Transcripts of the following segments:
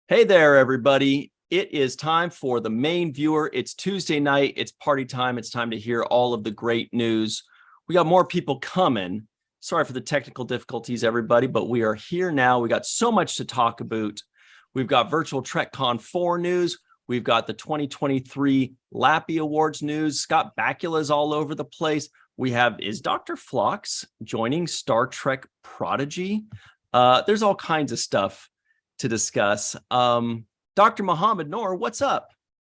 Hey there, everybody. It is time for the main viewer. It's Tuesday night. It's party time. It's time to hear all of the great news. We got more people coming. Sorry for the technical difficulties, everybody, but we are here now. We got so much to talk about. We've got virtual TrekCon 4 news. We've got the 2023 Lappy Awards news. Scott Bakula's all over the place. Is Dr. Phlox joining Star Trek Prodigy? There's all kinds of stuff to discuss. Dr. Muhammad Noor, what's up?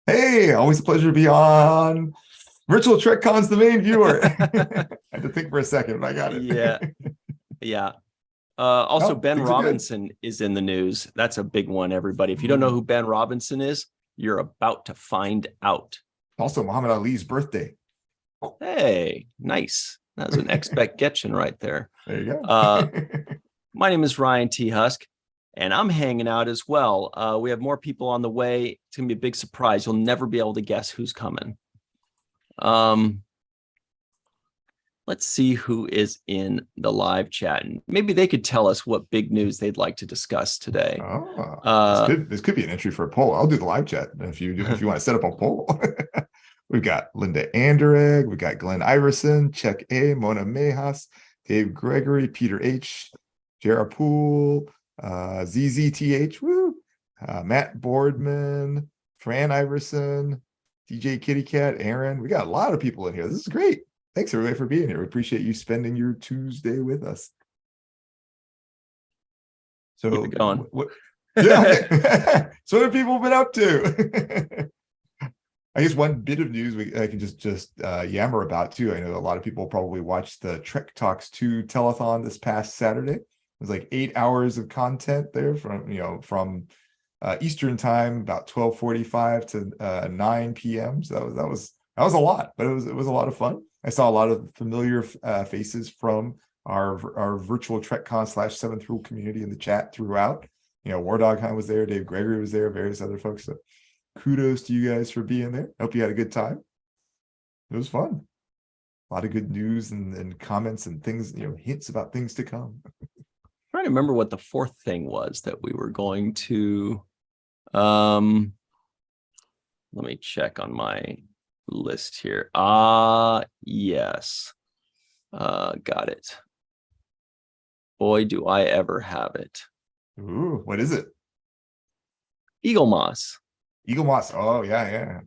Hey, always a pleasure to be on Virtual TrekCon's the main viewer. I had to think for a second, but I got it. Yeah. Also, Ben things are good. Robinson is in the news. That's a big one, everybody. If you don't know who Ben Robinson is, you're about to find out. Also, Muhammad Ali's birthday. Hey, nice. That was an expectation right there. There you go. My name is Ryan T. Husk, and I'm hanging out as well. We have more people on the way. It's going to be a big surprise. You'll never be able to guess who's coming. Let's see who is in the live chat, and maybe they could tell us what big news they'd like to discuss today. This could be an entry for a poll. I'll do the live chat if you want to set up a poll. We've got Linda Anderegg, we've got Glenn Iverson, Check A, Mona Mejas, Dave Gregory, Peter H, Jara Poole, ZZTH, Matt Boardman, Fran Iverson, DJ Kitty Cat, Aaron. We got a lot of people in here. This is great. Thanks everybody for being here. We appreciate you spending your Tuesday with us. So keep it going. Yeah. So what have people been up to? I guess one bit of news I can just yammer about too. I know a lot of people probably watched the Trek Talks 2 telethon this past Saturday. It was like 8 hours of content there from Eastern time, about 12:45 to 9 p.m. So that was a lot, but it was a lot of fun. I saw a lot of familiar faces from our virtual TrekCon /7th Rule community in the chat throughout. War Dog Hunt was there, Dave Gregory was there, various other folks. So kudos to you guys for being there. Hope you had a good time. It was fun. A lot of good news and comments and things, hints about things to come. Trying to remember what the fourth thing was that we were going to. Let me check on my list here. Yes. Got it. Boy, do I ever have it. Ooh, what is it? Eagle Moss. Eagle Moss. Oh, yeah.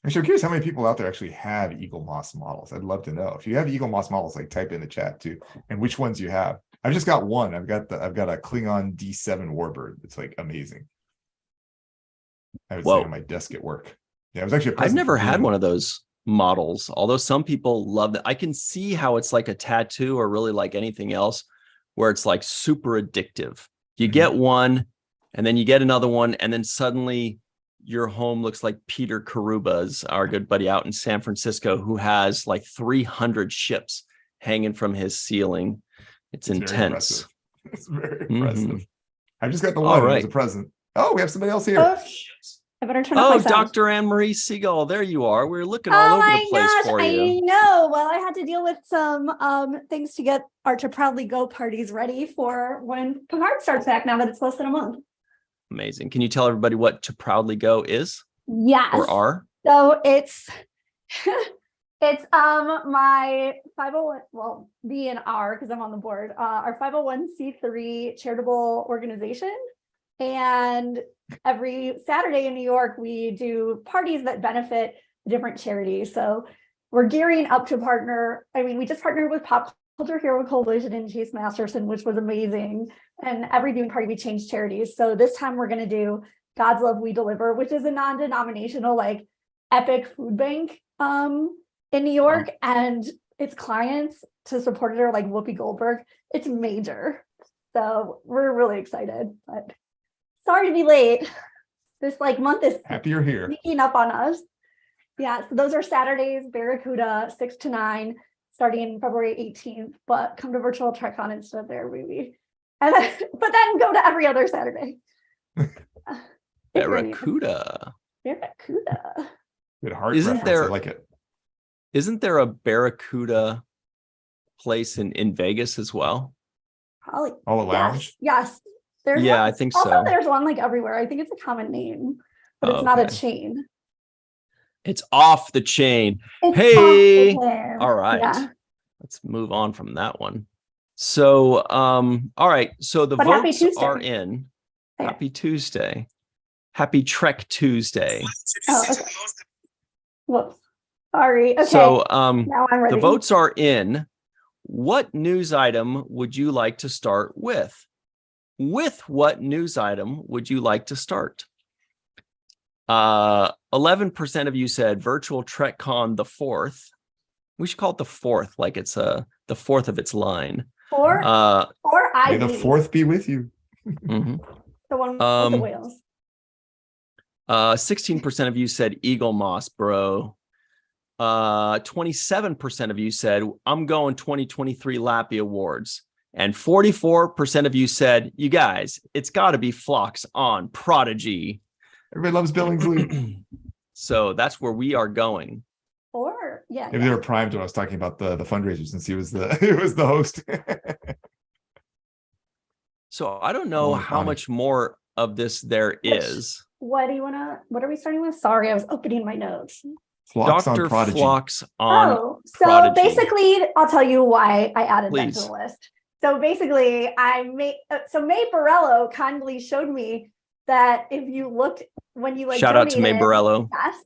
I'm curious how many people out there actually have Eagle Moss models. I'd love to know. If you have Eagle Moss models, like type in the chat too, and which ones you have. I've just got one. I've got a Klingon D7 Warbird. It's like amazing. I would say on my desk at work. Yeah, it was actually I've never had one of those models, although some people love that. I can see how it's like a tattoo or really like anything else where it's like super addictive. You get one and then you get another one, and then suddenly your home looks like Peter Karuba's, our good buddy out in San Francisco, who has like 300 ships hanging from his ceiling. It's intense. It's very impressive. I just got the one as a present. Oh, we have somebody else here. I better turn off my sound. Dr. Anne-Marie Siegel, there you are. We're looking all over the place for you. I know. Well, I had to deal with some things to get our To Proudly Go parties ready for when Picard starts back, now that it's less than a month. Amazing. Can you tell everybody what To Proudly Go is? Yes. Or are? So it's my 501, well, B and R, because I'm on the board, our 501c3 charitable organization. And every Saturday in New York, we do parties that benefit different charities. So we're gearing up to partner. We just partnered with Pop Culture Hero Coalition and Chase Masterson, which was amazing. And every viewing party, we changed charities. So this time we're going to do God's Love We Deliver, which is a non-denominational, like, epic food bank in New York. And its clients to support it are like Whoopi Goldberg. It's major. So we're really excited. But sorry to be late. This month is happy you're here. Sneaking up on us. Yeah, so those are Saturdays, Barracuda, 6 to 9, starting February 18th. But come to Virtual TrekCon instead there, maybe. But then go to every other Saturday. Barracuda. Good heart reference. I like it. Isn't there a Barracuda place in Vegas as well? Probably. Oh, a lounge? Yes. There's Yeah, one, I think also so. there's one like everywhere. I think it's a common name, but it's Oh, not a okay. chain. It's off the chain. It's Hey, off the chain. all right. Yeah. Let's move on from that one. So, all right. So the But happy votes Tuesday. are in. Yeah. Happy Tuesday. Happy Trek Tuesday. Oh, okay. Whoops. Sorry. Okay. So, now I'm ready. the votes are in. What news item would you like to start with? With what news item would you like to start? 11% of you said virtual TrekCon the 4th. We should call it the 4th, like it's the 4th of its line. Or May the IV. 4th be with you. Mhm. The one with the whales. 16% of you said Eagle Moss, bro. 27% of you said I'm going 2023 Lappy Awards. And 44% of you said, you guys, it's got to be Phlox on Prodigy. Everybody loves Billingsley. So that's where we are going. Or yeah. Maybe they were primed when I was talking about the fundraiser, since he was the host. So I don't know how much more of this there is. What are we starting with? Sorry, I was opening my notes. Phlox on Dr. Prodigy. Phlox on so Prodigy. basically, I'll tell you why I added that Please. to the list. So basically, May Borello kindly showed me that if you looked when you Shout out to May Borello. Yes.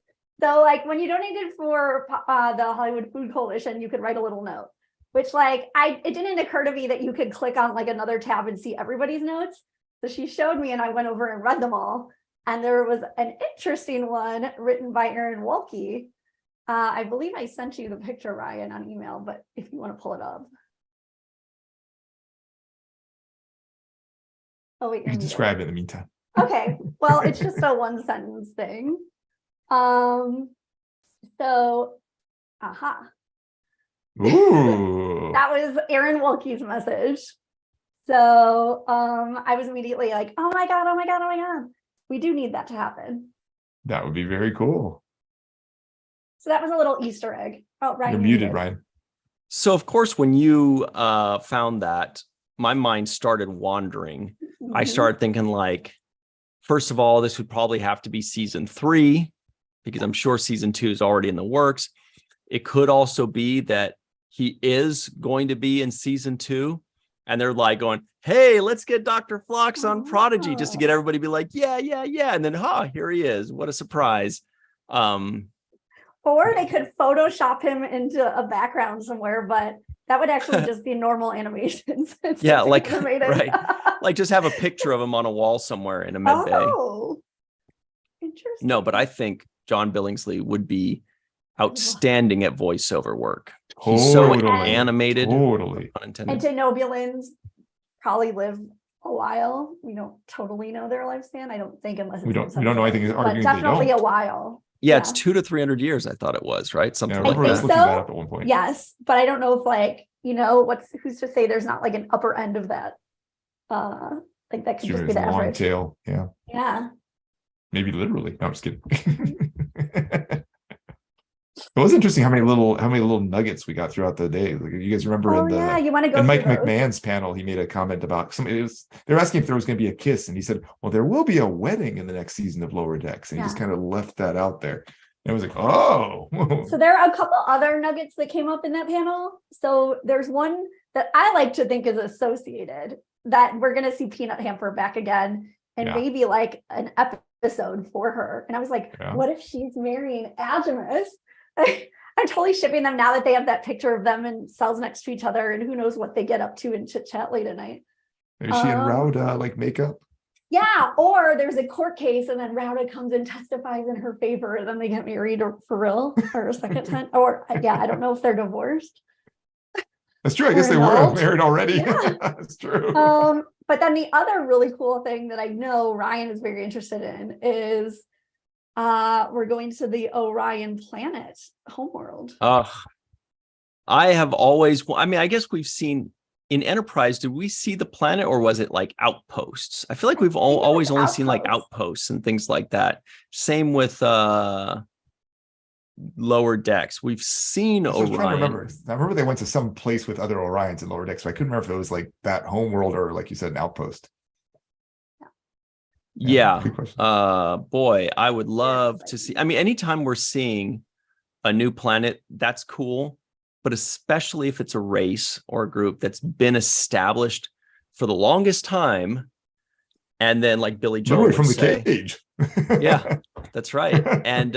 So like when you donated for the Hollywood Food Coalition, you could write a little note, which it didn't occur to me that you could click on like another tab and see everybody's notes. So she showed me and I went over and read them all. And there was an interesting one written by Aaron Wolke. I believe I sent you the picture, Ryan, on email, but if you want to pull it up. Oh, wait. You can describe it in the meantime. Okay. Well, it's just a one sentence thing. Ooh. That was Aaron Wolke's message. So I was immediately like, oh my God. We do need that to happen. That would be very cool. So that was a little Easter egg. Oh, Ryan. You're muted, Ryan. So of course, when you found that, my mind started wandering. I started thinking like, first of all, this would probably have to be season 3, because I'm sure season 2 is already in the works. It could also be that he is going to be in season 2. And they're like going, hey, let's get Dr. Phlox on Prodigy, just to get everybody to be like, yeah. And then, here he is. What a surprise. Or they could Photoshop him into a background somewhere, but that would actually just be normal animations. Yeah, like, right. Like just have a picture of him on a wall somewhere in a med bay. Oh, interesting. No, but I think John Billingsley would be outstanding at voiceover work. He's so animated. Totally. And Denobulins probably live a while. We don't totally know their lifespan. I don't think, unless it's we don't know anything. But definitely a while. Yeah, it's 200 to 300 years. I thought it was, right? Something like I was that. looking that up at one point. Yes, but I don't know if who's to say there's not like an upper end of that. Like that could just be the long average. tail. Yeah. Yeah. Maybe literally. No, I'm just kidding. It was interesting how many little nuggets we got throughout the day. Like, you guys remember you want to go in Mike those? McMahon's panel, he made a comment about they were asking if there was going to be a kiss, and he said, well, there will be a wedding in the next season of Lower Decks. And he just kind of left that out there. And I was like, oh. So there are a couple other nuggets that came up in that panel. So there's one that I like to think is associated, that we're going to see Peanut Hamper back again, and maybe like an episode for her. And I was like, what if she's marrying Agimus? I'm totally shipping them now that they have that picture of them in cells next to each other, and who knows what they get up to in chit chat late at night. Is she and Rauda like makeup? Yeah, or there's a court case and then Rauda comes and testifies in her favor, and then they get married for real or a second time. Or I don't know if they're divorced. That's true. I guess they were married already. Yeah. That's true. But then the other really cool thing that I know Ryan is very interested in is we're going to the Orion planet homeworld. I have always, I guess we've seen in Enterprise, did we see the planet, or was it like outposts? I feel like we've always only seen like outposts and things like that. Same with Lower Decks. We've seen Orion. I remember they went to some place with other Orions in Lower Decks, so I couldn't remember if it was like that homeworld or, like you said, an outpost. Yeah. Good question. Boy, I would love to see. I mean, anytime we're seeing a new planet, that's cool. But especially if it's a race or a group that's been established for the longest time. And then, like Billy Joel Literally would from the say, cage. yeah, that's right. And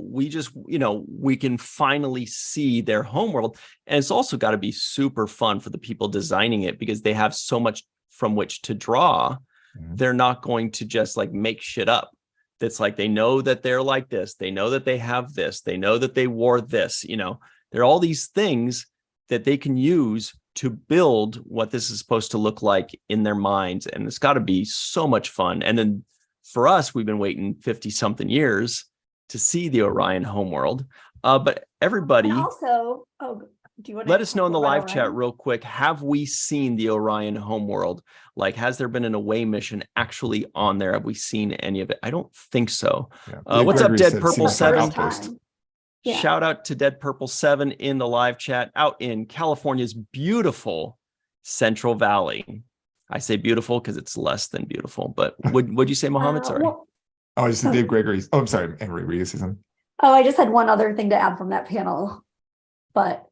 we just, we can finally see their homeworld. And it's also got to be super fun for the people designing it because they have so much from which to draw. They're not going to just like make shit up. That's like, they know that they're like this. They know that they have this. They know that they wore this. There are all these things that they can use to build what this is supposed to look like in their minds. And it's got to be so much fun. And then for us, we've been waiting 50 something years to see the Orion homeworld. But everybody And also, do you want to let us know in the live Orion? chat real quick. Have we seen the Orion homeworld? Like, has there been an away mission actually on there? Have we seen any of it? I don't think so. Yeah. What's up, Gregory Dead said Purple seems like an 7? outpost. Yeah. Shout out to Dead Purple 7 in the live chat out in California's beautiful Central Valley. I say beautiful because it's less than beautiful, but would you say, Mohammed? Sorry. Oh, I just said Dave Gregory. Oh, I'm sorry, Emery. Were you say something? Oh, I just had one other thing to add from that panel. But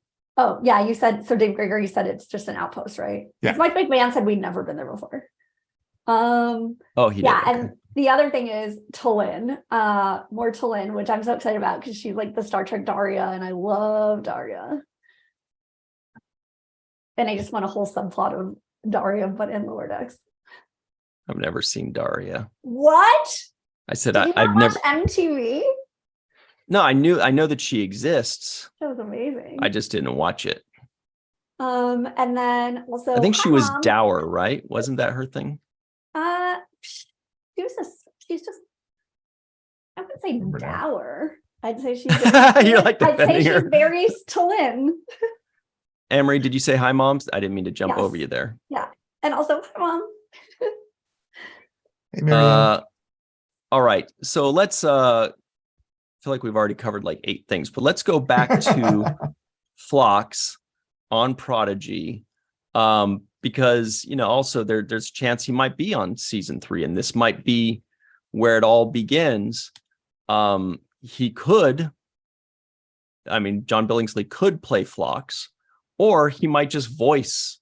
yeah, you said so. Dave Gregory said it's just an outpost, right? Yeah. Mike McMahon said we'd never been there before. He yeah, did. Okay. and the other thing is Tulin, more Tulin, which I'm so excited about because she's like the Star Trek Daria, and I love Daria. And I just want a whole subplot of Daria, but in Lower Decks. I've never seen Daria. What? I said Did you I've not never. watch MTV? No, I know that she exists. That was amazing. I just didn't watch it. And then also I think she was Mom. dour, right? Wasn't that her thing? She's just I wouldn't say Remember now. dour. I'd say she's You're like I'd say defending she's her. very Tulin. Amory, did you say hi, moms? I didn't mean to jump Yes. over you there. Yeah. And also hi, Mom. Hey, Marianne. All right. So let's I feel like we've already covered like 8 things, but let's go back to Phlox on Prodigy. Because also there's a chance he might be on season 3, and this might be where it all begins. He could, John Billingsley could play Phlox, or he might just voice,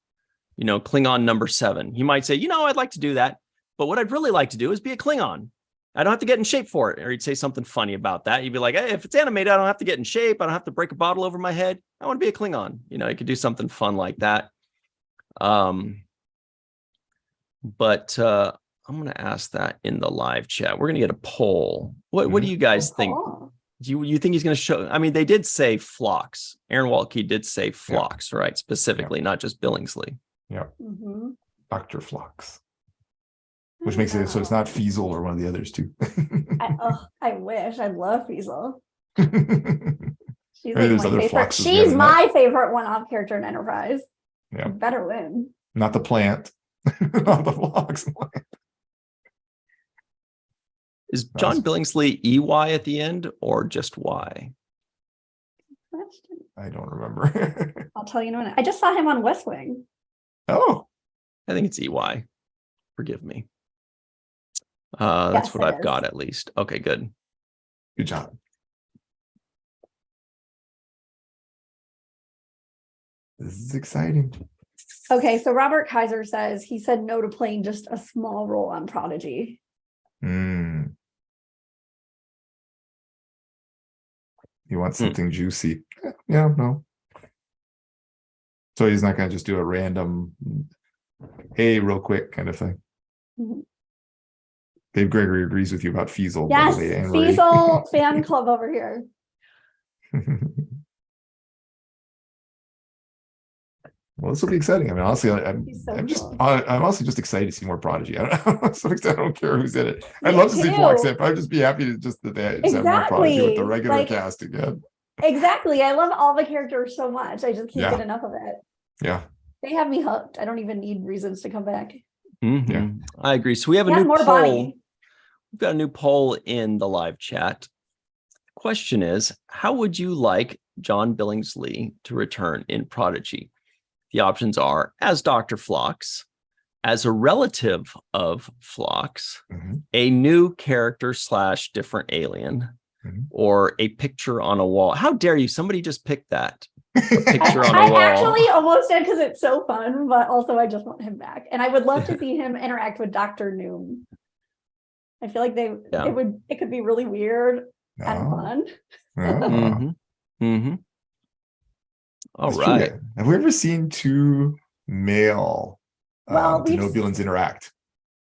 Klingon number 7. He might say, I'd like to do that, but what I'd really like to do is be a Klingon. I don't have to get in shape for it. Or he'd say something funny about that. You'd be like, hey, if it's animated, I don't have to get in shape. I don't have to break a bottle over my head. I want to be a Klingon. You could do something fun like that. But I'm going to ask that in the live chat. We're going to get a poll. What do you guys think? Do you think he's going to show? They did say Phlox. Aaron Waltke did say Phlox, right? Specifically, not just Billingsley. Yeah. Mm-hmm. Dr. Phlox. Which makes it so it's not Feasel or one of the others too. I wish. I love Feasel. She's Maybe like there's my other favorite. Phloxes the She's other my night. favorite one-off character in Enterprise. Yeah. Better win. Not the plant. Not the Phlox plant. Is John Billingsley EY at the end or just Y? Question. I don't remember. I'll tell you in a minute. I just saw him on West Wing. Oh. I think it's EY. Forgive me. That's Yes, what it I've is. got at least. Okay, good. Good job. This is exciting. Okay, so Robert Kaiser says he said no to playing just a small role on Prodigy. You want something juicy? Yeah, no. So he's not going to just do a random, hey, real quick kind of thing. Mhm. Dave Gregory agrees with you about Feasel. Yes, by the way, Anne-Marie. Feasel fan club over here. Well, this will be exciting. Honestly, He's so I'm cool. also just excited to see more Prodigy. I don't care who's in it. I'd Me love to see too. Phlox in it, but I'd just be happy to just that they just have more Prodigy with the Exactly. regular Like- cast again. Exactly. I love all the characters so much. I just can't Yeah. get enough of it. Yeah. They have me hooked. I don't even need reasons to come back. Mhm. Yeah. I agree. So we have a Yeah, new more poll. Bonnie. We've got a new poll in the live chat. Question is, how would you like John Billingsley to return in Prodigy? The options are as Dr. Phlox, as a relative of Phlox, Mhm. a new character / different alien, or a picture on a wall. How dare you? Somebody just picked that. Picture on a I wall. actually almost did because it's so fun, but also I just want him back. And I would love to see him interact with Dr. Noom. I feel like it could be really weird and fun. All That's right. true. Have we ever seen two male denobulans interact?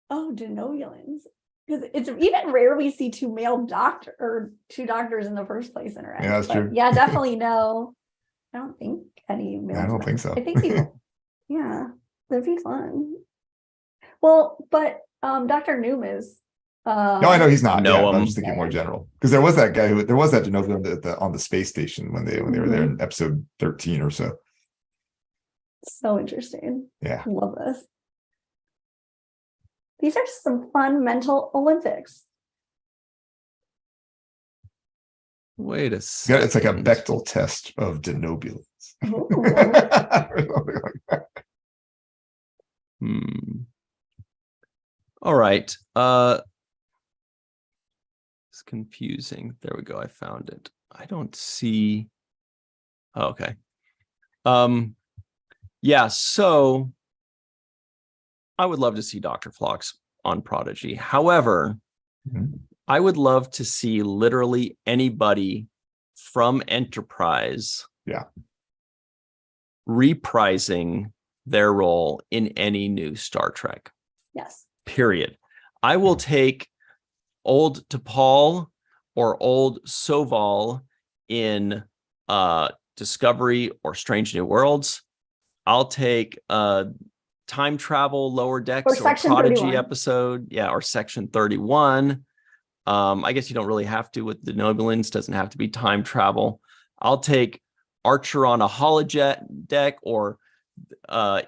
Oh, denobulans. Because it's even rare we see two doctors in the first place interact. Yeah, that's true. Yeah, definitely no. I don't think any male. I don't think so. I think people. Yeah, that'd be fun. Well, but Dr. Noom is. No, I know he's not. know I'm him. just thinking more general because there was that guy there was that denobulan on the space station when they were there in episode 13 or so. So interesting. Yeah, I love this. These are some fun mental Olympics. Wait a second. yeah, it's like a Bechtel test of denobulans. All right. It's confusing. There we go. I found it. I don't see. Oh, okay. Yeah, so I would love to see Dr. Phlox on Prodigy. However, I would love to see literally anybody from Enterprise reprising their role in any new Star Trek. Yes. Period. I will take old T'Pol or old Soval in Discovery or Strange New Worlds. I'll take Time Travel Lower Decks or Prodigy 31. episode. Yeah, or Section 31. I guess you don't really have to with the Denobulans. Doesn't have to be time travel. I'll take Archer on a holojet deck or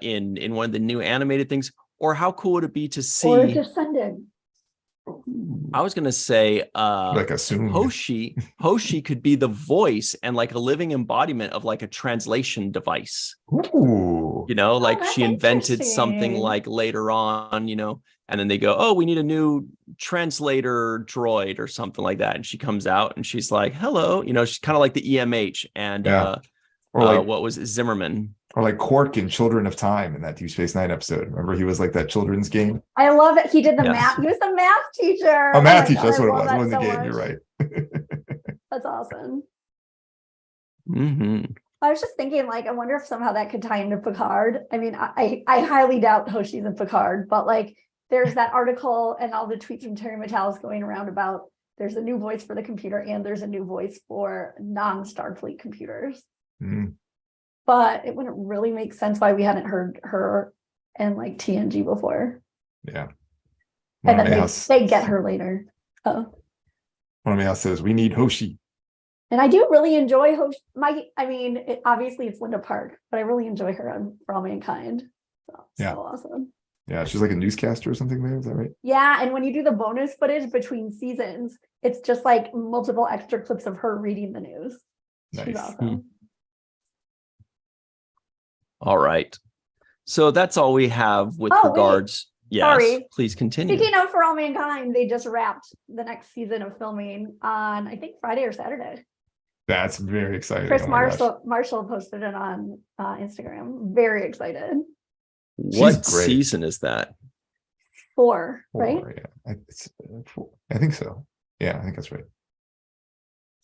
in one of the new animated things. Or how cool would it be to see? Or Descended. I was gonna say like assume Hoshi could be the voice and like a living embodiment of like a translation device. Ooh. You know, like that's she invented something interesting. like later on, you know, and then they go, oh, we need a new translator droid or something like that. And she comes out and she's like, hello, you know, she's kind of like the EMH and or like what was it, Zimmerman. Or like Quark in Children of Time in that Deep Space Nine episode. Remember, he was like that children's game. I love it. He did the math. He was the math teacher. Oh, math teacher. God, That's what it love was. It wasn't that the so game. much. You're right. That's awesome. Mm-hmm. I was just thinking, like, I wonder if somehow that could tie into Picard. I mean, I highly doubt Hoshi's in Picard, but like, there's that article and all the tweets from Terry Matalis going around about there's a new voice for the computer and there's a new voice for non-Starfleet computers. But it wouldn't really make sense why we hadn't heard her in like TNG before. Yeah. And then they get her later. One of me else says we need Hoshi. And I do really enjoy Hoshi. Obviously it's Linda Park, but I really enjoy her on For All Mankind. So awesome. Yeah, she's like a newscaster or something there. Is that right? Yeah, and when you do the bonus footage between seasons, it's just like multiple extra clips of her reading the news. Nice. She's awesome. All right. So that's all we have with regards. Yes, sorry. Please continue. Speaking of For All Mankind, they just wrapped the next season of filming on, I think, Friday or Saturday. That's very exciting. Chris Marshall posted it on Instagram. Very excited. What season is that? 4, right? Yeah. I think so. Yeah, I think that's right.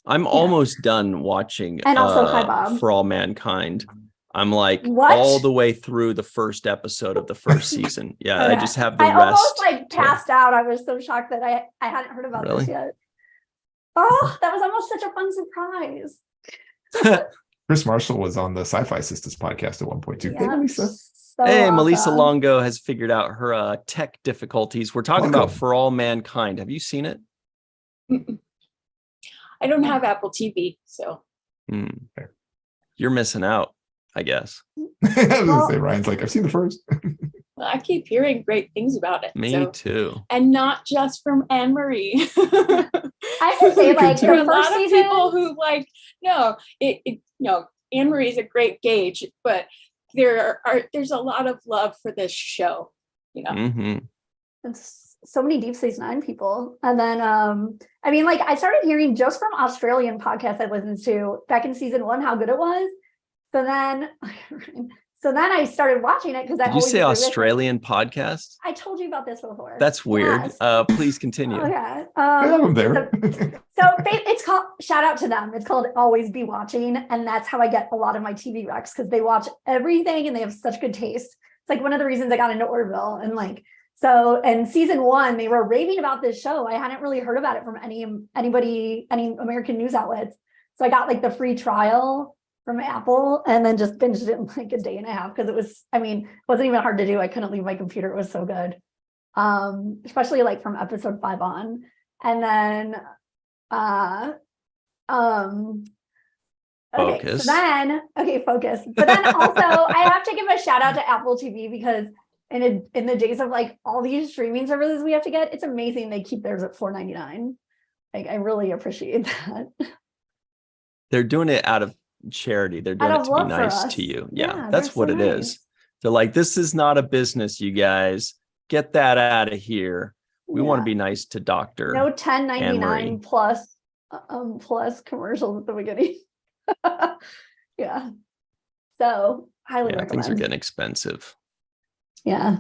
I'm almost done watching and also Hi Bob. For All Mankind. I'm like all the way through the first episode of the first season. Yeah, I just have the rest. I almost like passed out. I was so shocked that I hadn't heard about this yet. Oh, that was almost such a fun surprise. Chris Marshall was on the Sci-Fi Sisters podcast at one point too. Yeah, hey, Melissa. Melissa Longo has figured out her tech difficulties. We're talking about For All Mankind. Have you seen it? I don't have Apple TV, so you're missing out, I guess. I was gonna say, Ryan's like, I've seen the first. Well, I keep hearing great things about it. Me too. And not just from Anne Marie. I have to say, like, there are the a lot first of season, people who like, Anne Marie is a great gauge, but there's a lot of love for this show. Mm-hmm. It's so many Deep Space Nine people. And then, I mean, like I started hearing just from Australian podcasts I listened to back in season 1, how good it was. So then, I started watching it because I Did you always say agree with it. Australian podcast? I told you about this before. That's weird. Yes. Please continue. Okay. Yeah, I'm there. So it's called, shout out to them. It's called Always Be Watching. And that's how I get a lot of my TV recs, because they watch everything and they have such good taste. It's like one of the reasons I got into Orville. And like, so in season 1, they were raving about this show. I hadn't really heard about it from any American news outlets. So I got like the free trial from Apple and then just binged it in like a day and a half, because it wasn't even hard to do. I couldn't leave my computer. It was so good. Especially like from episode 5 on. And then Focus. Focus. But then also I have to give a shout out to Apple TV, because in the days of like all these streaming services we have to get, it's amazing they keep theirs at $4.99. Like I really appreciate that. They're doing it out of charity. They're doing it to be nice to you. Yeah, that's what it is. They're like, this is not a business, you guys. Get that out of here. We want to be nice to Dr. No $10.99 plus commercials at the beginning. Yeah. So highly recommend. Things are getting expensive. Yeah.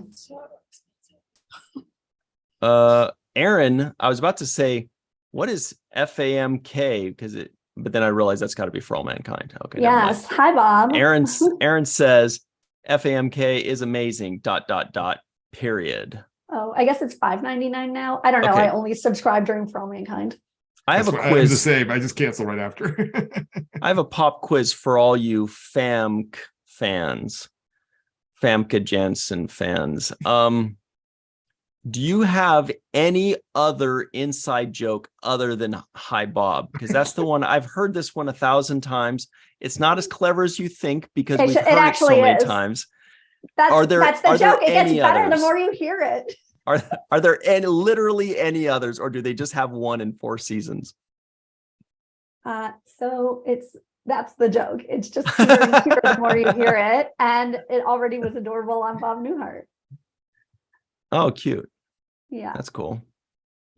Aaron, I was about to say, what is FAMK? But then I realized that's got to be For All Mankind. Okay. Yes. Hi, Bob. Aaron says FAMK is amazing. ... Period. Oh, I guess it's $5.99 now. I don't know. Okay. I only subscribe during For All Mankind. I have a quiz. I'm the same. I just cancel right after. I have a pop quiz for all you FAMK fans. Famke Janssen fans. Do you have any other inside joke other than Hi Bob? Because that's the one I've heard this one 1,000 times. It's not as clever as you think, because we've heard it so many times. That's the joke. It gets better others? the more you hear it. Are there literally any others, or do they just have one in 4 seasons? So that's the joke. It's just clearer and clearer the more you hear it, and it already was adorable on Bob Newhart. Oh, cute. Yeah, that's cool.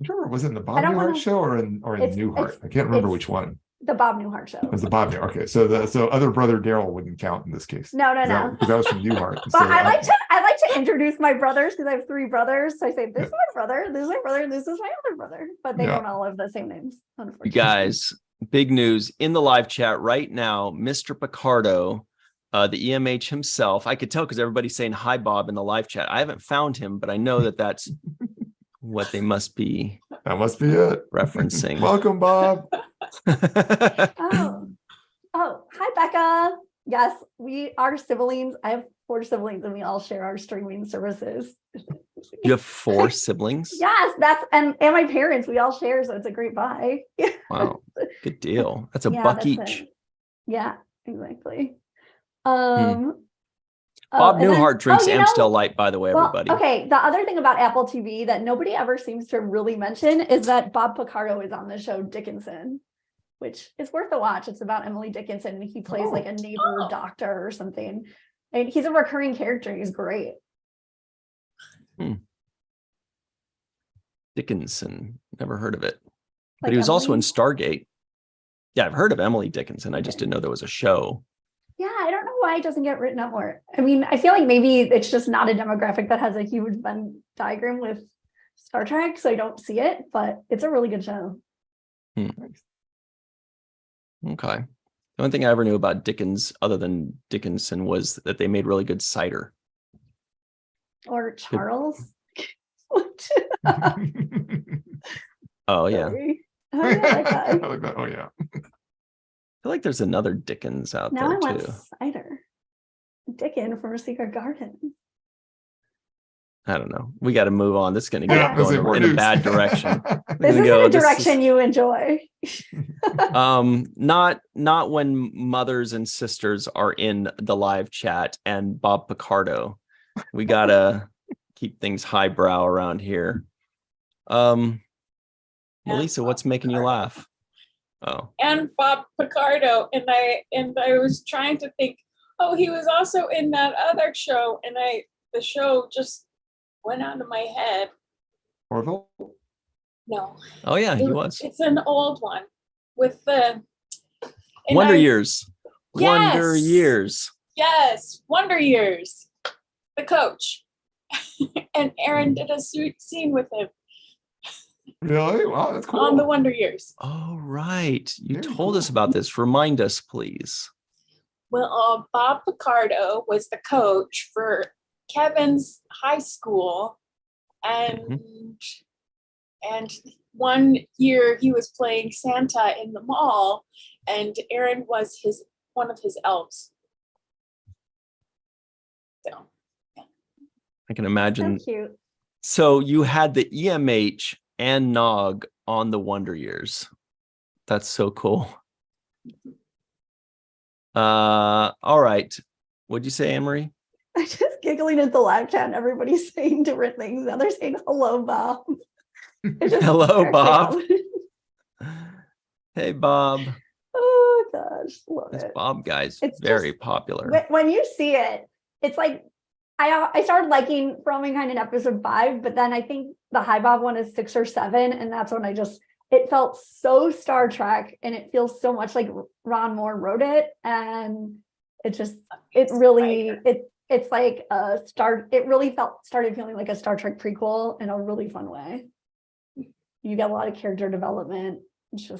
I don't remember, was it in the Bob Newhart show or in Newhart? I can't remember which one. The Bob Newhart show. It was the Bob Newhart. Okay, so other brother Daryl wouldn't count in this case. No. Because that was from Newhart. But I like to introduce my brothers, because I have 3 brothers. So I say, this is my brother, this is my brother, and this is my other brother. But they don't all have the same names, unfortunately. You guys, big news in the live chat right now. Mr. Picardo, the EMH himself. I could tell because everybody's saying hi, Bob, in the live chat. I haven't found him, but I know that that's what they must be. That must be it. Referencing. Welcome, Bob. Oh, hi, Becca. Yes, we are siblings. I have 4 siblings, and we all share our streaming services. You have 4 siblings? Yes, and my parents. We all share, so it's a great buy. Wow, good deal. That's a buck each. It. Yeah, exactly. Bob Newhart drinks Amstel Light, by the way, everybody. Okay, the other thing about Apple TV that nobody ever seems to really mention is that Bob Picardo is on the show Dickinson, which is worth a watch. It's about Emily Dickinson. He plays like a neighbor doctor or something. And he's a recurring character. He's great. Dickinson. Never heard of it. But he was also in Stargate. Yeah, I've heard of Emily Dickinson. I just didn't know there was a show. Yeah, I don't know why it doesn't get written up more. I mean, I feel like maybe it's just not a demographic that has a huge Venn diagram with Star Trek, so I don't see it, but it's a really good show. Okay. The only thing I ever knew about Dickens, other than Dickinson, was that they made really good cider. Or Charles. Oh, yeah. Oh, yeah, I like that. I like that. Oh, yeah. I feel like there's another Dickens out now there, I want too. cider. Dickon from A Secret Garden. I don't know. We got to move on. This is going to get going in a bad direction. This isn't a direction you enjoy. Not when mothers and sisters are in the live chat and Bob Picardo. We got to keep things highbrow around here. Melissa, what's making you laugh? Oh. And Bob Picardo. And I was trying to think, he was also in that other show. And the show just went out of my head. Orville? No, Oh yeah, he was. it's an old one with the and Wonder I- Years. Wonder Yes. Years. Yes, Wonder Years. The coach. And Aaron did a scene with him Really? Wow, that's cool. on the Wonder Years. Oh, right. You Very told us cool. about this. Remind us, please. Well, Bob Picardo was the coach for Kevin's high school, and and one year he was playing Santa in the mall, and Aaron was one of his elves. So I can So imagine. cute. So you had the EMH and Nog on the Wonder Years. That's so cool. All right. What'd you say, Anne-Marie? I'm just giggling at the live chat and everybody's saying different things. Now they're saying hello, Bob. It just Hello, cracks me Bob. up. Hey, Bob. Oh gosh, love This it. Bob guy's It's very just- popular. When you see it, it's like I started liking For All Mankind in episode 5, but then I think the High Bob one is 6 or 7, and that's when it felt so Star Trek, and it feels so much like Ron Moore wrote it, and it's like it really started feeling like a Star Trek prequel in a really fun way. You get a lot of character development. It's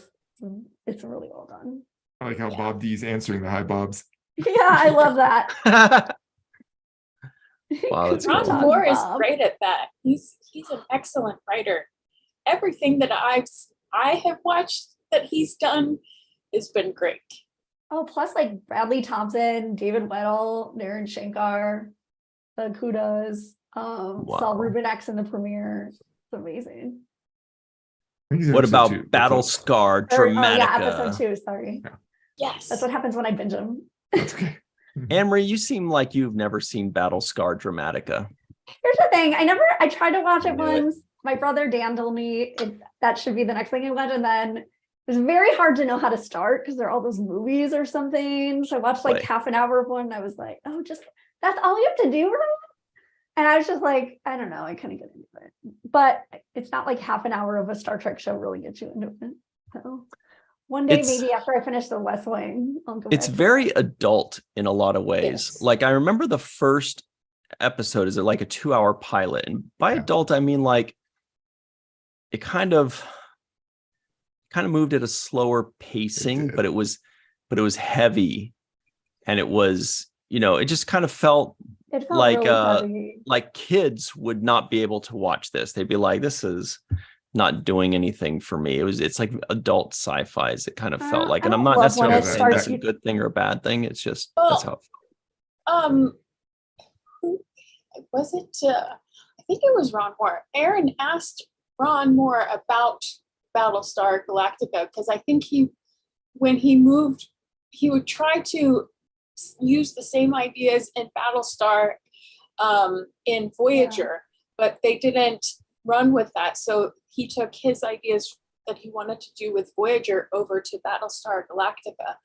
really well done. I like how Bob D's answering the hi Bobs. Yeah, I love that. Wow, that's Good Ron cool. job, Moore is Bob. great at that. He's an excellent writer. Everything that I have watched that he's done has been great. Oh, plus like Bradley Thompson, David Weddle, Darren Shankar, the Kudas, saw Wow. Ruben X in the premiere. It's amazing. I think he's in What episode about 2. Battle Scar Oh yeah, Dramatica? episode 2, sorry. Yes. That's what happens when I binge them. That's okay. Anne-Marie, you seem like you've never seen Battle Scar Dramatica. Here's the thing. I tried to watch it Knew it. once. My brother Dan told me that should be the next thing I watch, and then it was very hard to know how to start because there are all those movies or something. So I watched like Right. half an hour of one, and I was like, oh, that's all you have to do, right? And I was just like, I don't know, I couldn't get into it. But it's not like half an hour of a Star Trek show really gets you into it. So one day, It's- maybe after I finish The West Wing, I'll go It's back to very that. adult in a lot of ways. Yes. Like I remember the first episode is like a 2-hour pilot, and by Yeah. adult I mean like it kind of moved at a slower pacing, did. but it was heavy, and it was, it just kind of felt It felt like, really heavy. like kids would not be able to watch this. They'd be like, this is not doing anything for me. It's like adult sci-fi, as it kind of felt like. I And I'm don't not love when necessarily it saying that's starts- a good thing or a bad thing. It's just Well, that's how it who was it? I think it was Ron Moore. Aaron asked Ron Moore about Battlestar Galactica because I think when he moved, he would try to use the same ideas in Battlestar in Voyager, but they didn't run with that. So he took his ideas that he wanted to do with Voyager over to Battlestar Galactica,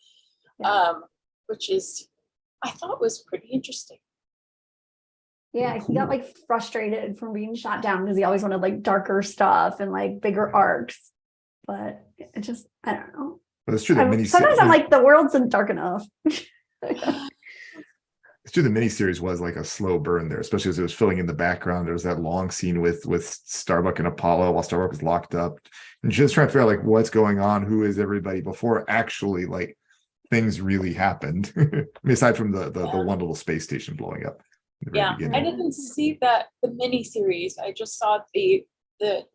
which I thought was pretty interesting. Yeah, he got like frustrated from being shot down because he always wanted like darker stuff and like bigger arcs. But it just, I don't know. But it's true that Sometimes I'm like, the world isn't dark enough. it's true the miniseries was like a slow burn there, especially as it was filling in the background. There was that long scene with Starbuck and Apollo while Starbuck was locked up, and just trying to figure out like what's going on, who is everybody before actually like things really happened. I mean, aside from the one little space station blowing up in the very Yeah, beginning. I didn't see the mini series. I just saw the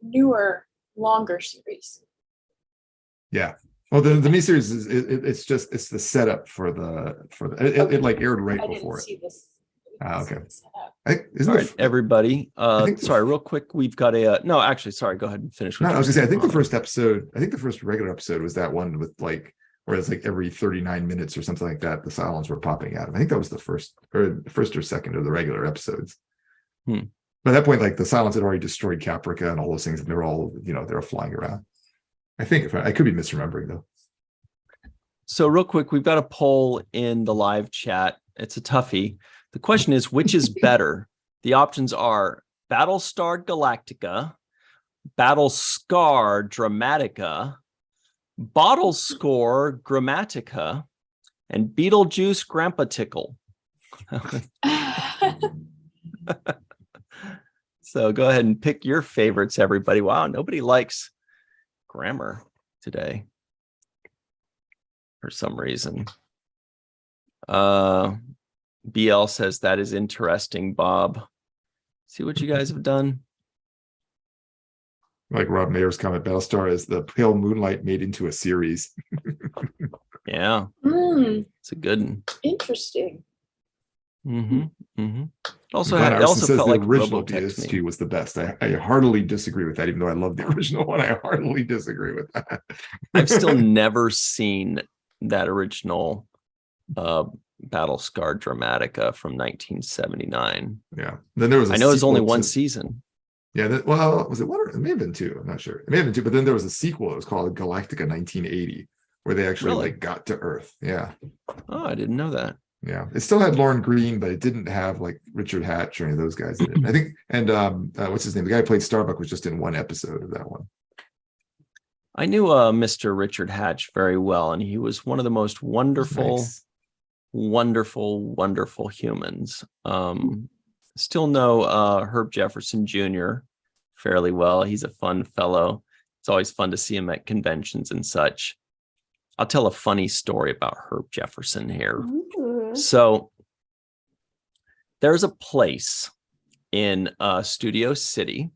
newer, longer series. Yeah. Well, the miniseries is it's the setup for it like aired right I before didn't it. see this. Okay. Set up. I think isn't All the right, everybody. think the- Sorry, real quick. We've got no, actually, sorry. Go ahead and finish. No, what I was you gonna say, I were think the saying. first episode, I think the first regular episode was that one with like, where it's like every 39 minutes or something like that, the silence were popping out. I think that was the first or second of the regular episodes. Hmm. By that point, like the silence had already destroyed Caprica and all those things, and they're all, they're flying around. I think if I could be misremembering though. So real quick, we've got a poll in the live chat. It's a toughie. The question is, which is better? The options are Battlestar Galactica, Battlescar Dramatica, Bottle Score Grammatica, and Beetlejuice Grandpa Tickle. So go ahead and pick your favorites, everybody. Wow, nobody likes grammar today for some reason. BL says that is interesting, Bob. See what you guys have done. Like Rob Mayer's comment, Battlestar is the pale moonlight made into a series. Yeah, Mm, it's a good one. interesting. Also, Glenn it Arson also says felt the like original Robotech to DSG me. was the best. I heartily disagree with that, even though I love the original one. I heartily disagree with that. I've still never seen that original Battlescar Dramatica from 1979. Yeah. Then there was a I know it's only sequel one to- season. Yeah, well, was it one or it may have been two? I'm not sure. It may have been two, but then there was a sequel. It was called Galactica 1980, where they actually Really? like got to Earth. Yeah. Oh, I didn't know that. Yeah. It still had Lauren Green, but it didn't have like Richard Hatch or any of those guys in it. I think, and what's his name? The guy who played Starbuck was just in one episode of that one. I knew Mr. Richard Hatch very well, and he was one of the most wonderful, Nice. wonderful humans. Still know Herb Jefferson Jr. fairly well. He's a fun fellow. It's always fun to see him at conventions and such. I'll tell a funny story about Herb Jefferson here. Ooh. So there's a place in Studio City,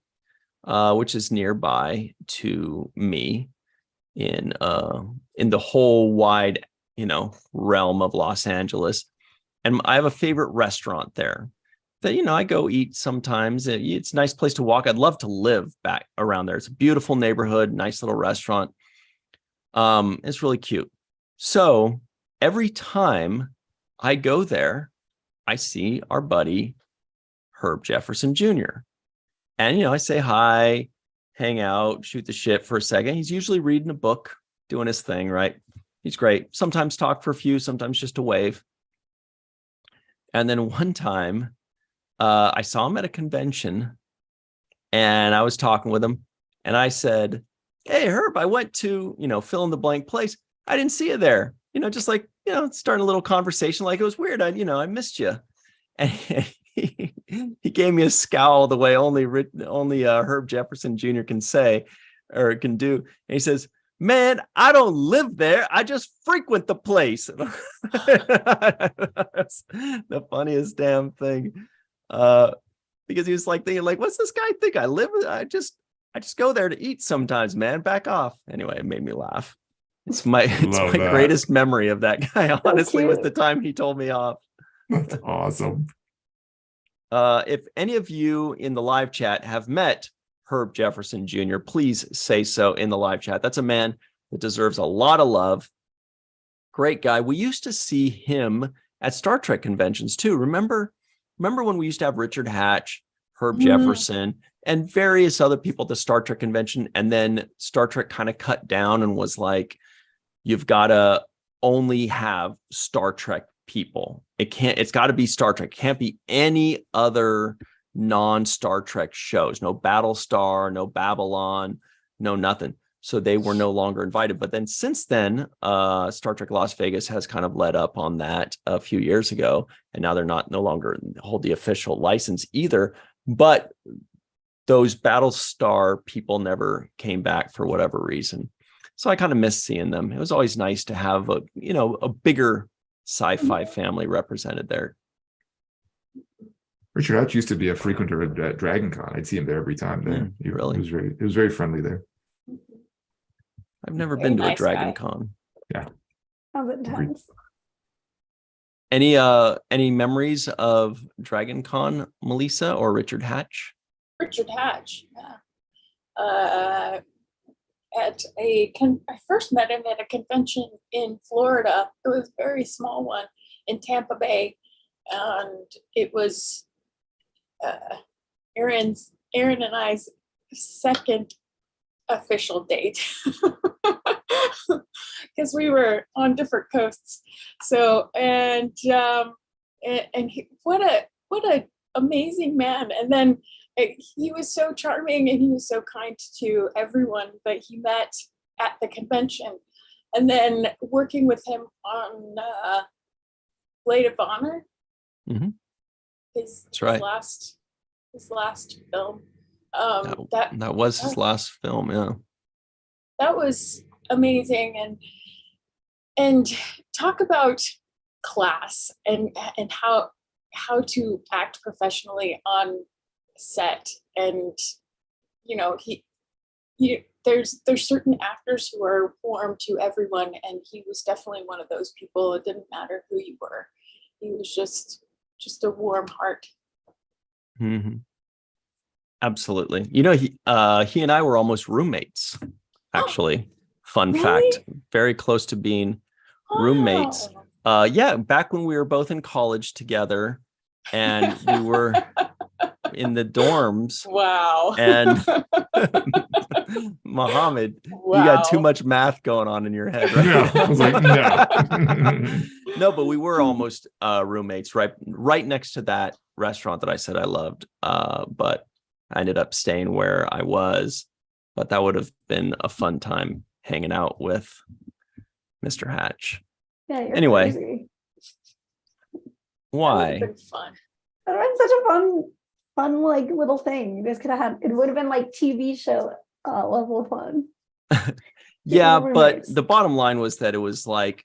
which is nearby to me in the whole wide, realm of Los Angeles. And I have a favorite restaurant there that, I go eat sometimes. It's a nice place to walk. I'd love to live back around there. It's a beautiful neighborhood, nice little restaurant. It's really cute. So every time I go there, I see our buddy Herb Jefferson Jr. And, I say hi, hang out, shoot the shit for a second. He's usually reading a book, doing his thing, right? He's great. Sometimes talk for a few, sometimes just a wave. And then one time I saw him at a convention and I was talking with him and I said, "Hey, Herb, I went to, fill in the blank place. I didn't see you there." Just like, starting a little conversation. Like it was weird. I missed you. And he gave me a scowl the way only Herb Jefferson Jr. can say or can do. And he says, "Man, I don't live there. I just frequent the place." That's the funniest damn thing. Because he was like thinking, like, what's this guy think I live with? I just go there to eat sometimes, man. Back off. Anyway, it made me laugh. It's my Love that. greatest memory of that guy, honestly, was cute. the time he told me off. That's awesome. If any of you in the live chat have met Herb Jefferson Jr., please say so in the live chat. That's a man that deserves a lot of love. Great guy. We used to see him at Star Trek conventions too. Remember when we used to have Richard Hatch, Herb Jefferson, and various other people at the Star Trek convention, and then Star Trek kind of cut down and was like, you've got to only have Star Trek people. It's got to be Star Trek. It can't be any other non-Star Trek shows. No Battlestar, no Babylon, no nothing. So they were no longer invited. But then since then, Star Trek Las Vegas has kind of led up on that a few years ago. And now they're no longer hold the official license either. But those Battlestar people never came back for whatever reason. So I kind of miss seeing them. It was always nice to have a bigger sci-fi family represented there. Richard Hatch used to be a frequenter at Dragon Con. I'd see him there every time there. Really? It was very friendly there. I've never Very been to a nice Dragon guy. Con. Sounds intense. Any memories of Dragon Con, Melissa or Richard Hatch? Richard Hatch, yeah. I first met him at a convention in Florida. It was a very small one in Tampa Bay, and it was Aaron and I's second official date because we were on different coasts. So what a amazing man. And then he was so charming, and he was so kind to everyone that he met at the convention. And then working with him on Blade of Honor, Mhm. his That's right. his last film. That was his last film. Yeah. That was amazing, and talk about class and how to act professionally on set. And there's certain actors who are warm to everyone, and he was definitely one of those people. It didn't matter who you were. He was just a warm heart. Mm-hmm. Absolutely. He and I were almost roommates, actually. Fun Really? fact. Very close to being roommates. Wow. Yeah, back when we were both in college together, and we were in the dorms. Wow. And Mohammed, you got too much math going on in your head, right? No, I was like, no. No, but we were almost roommates, right next to that restaurant that I said I loved. But I ended up staying where I was. But that would have been a fun time hanging out with Mr. Hatch. Yeah, you're Anyway, crazy. why? That would have been fun. That would have been such a fun like little thing. You guys could have had. It would have been like TV show level of fun. Yeah, but roommates. the bottom line was that it was like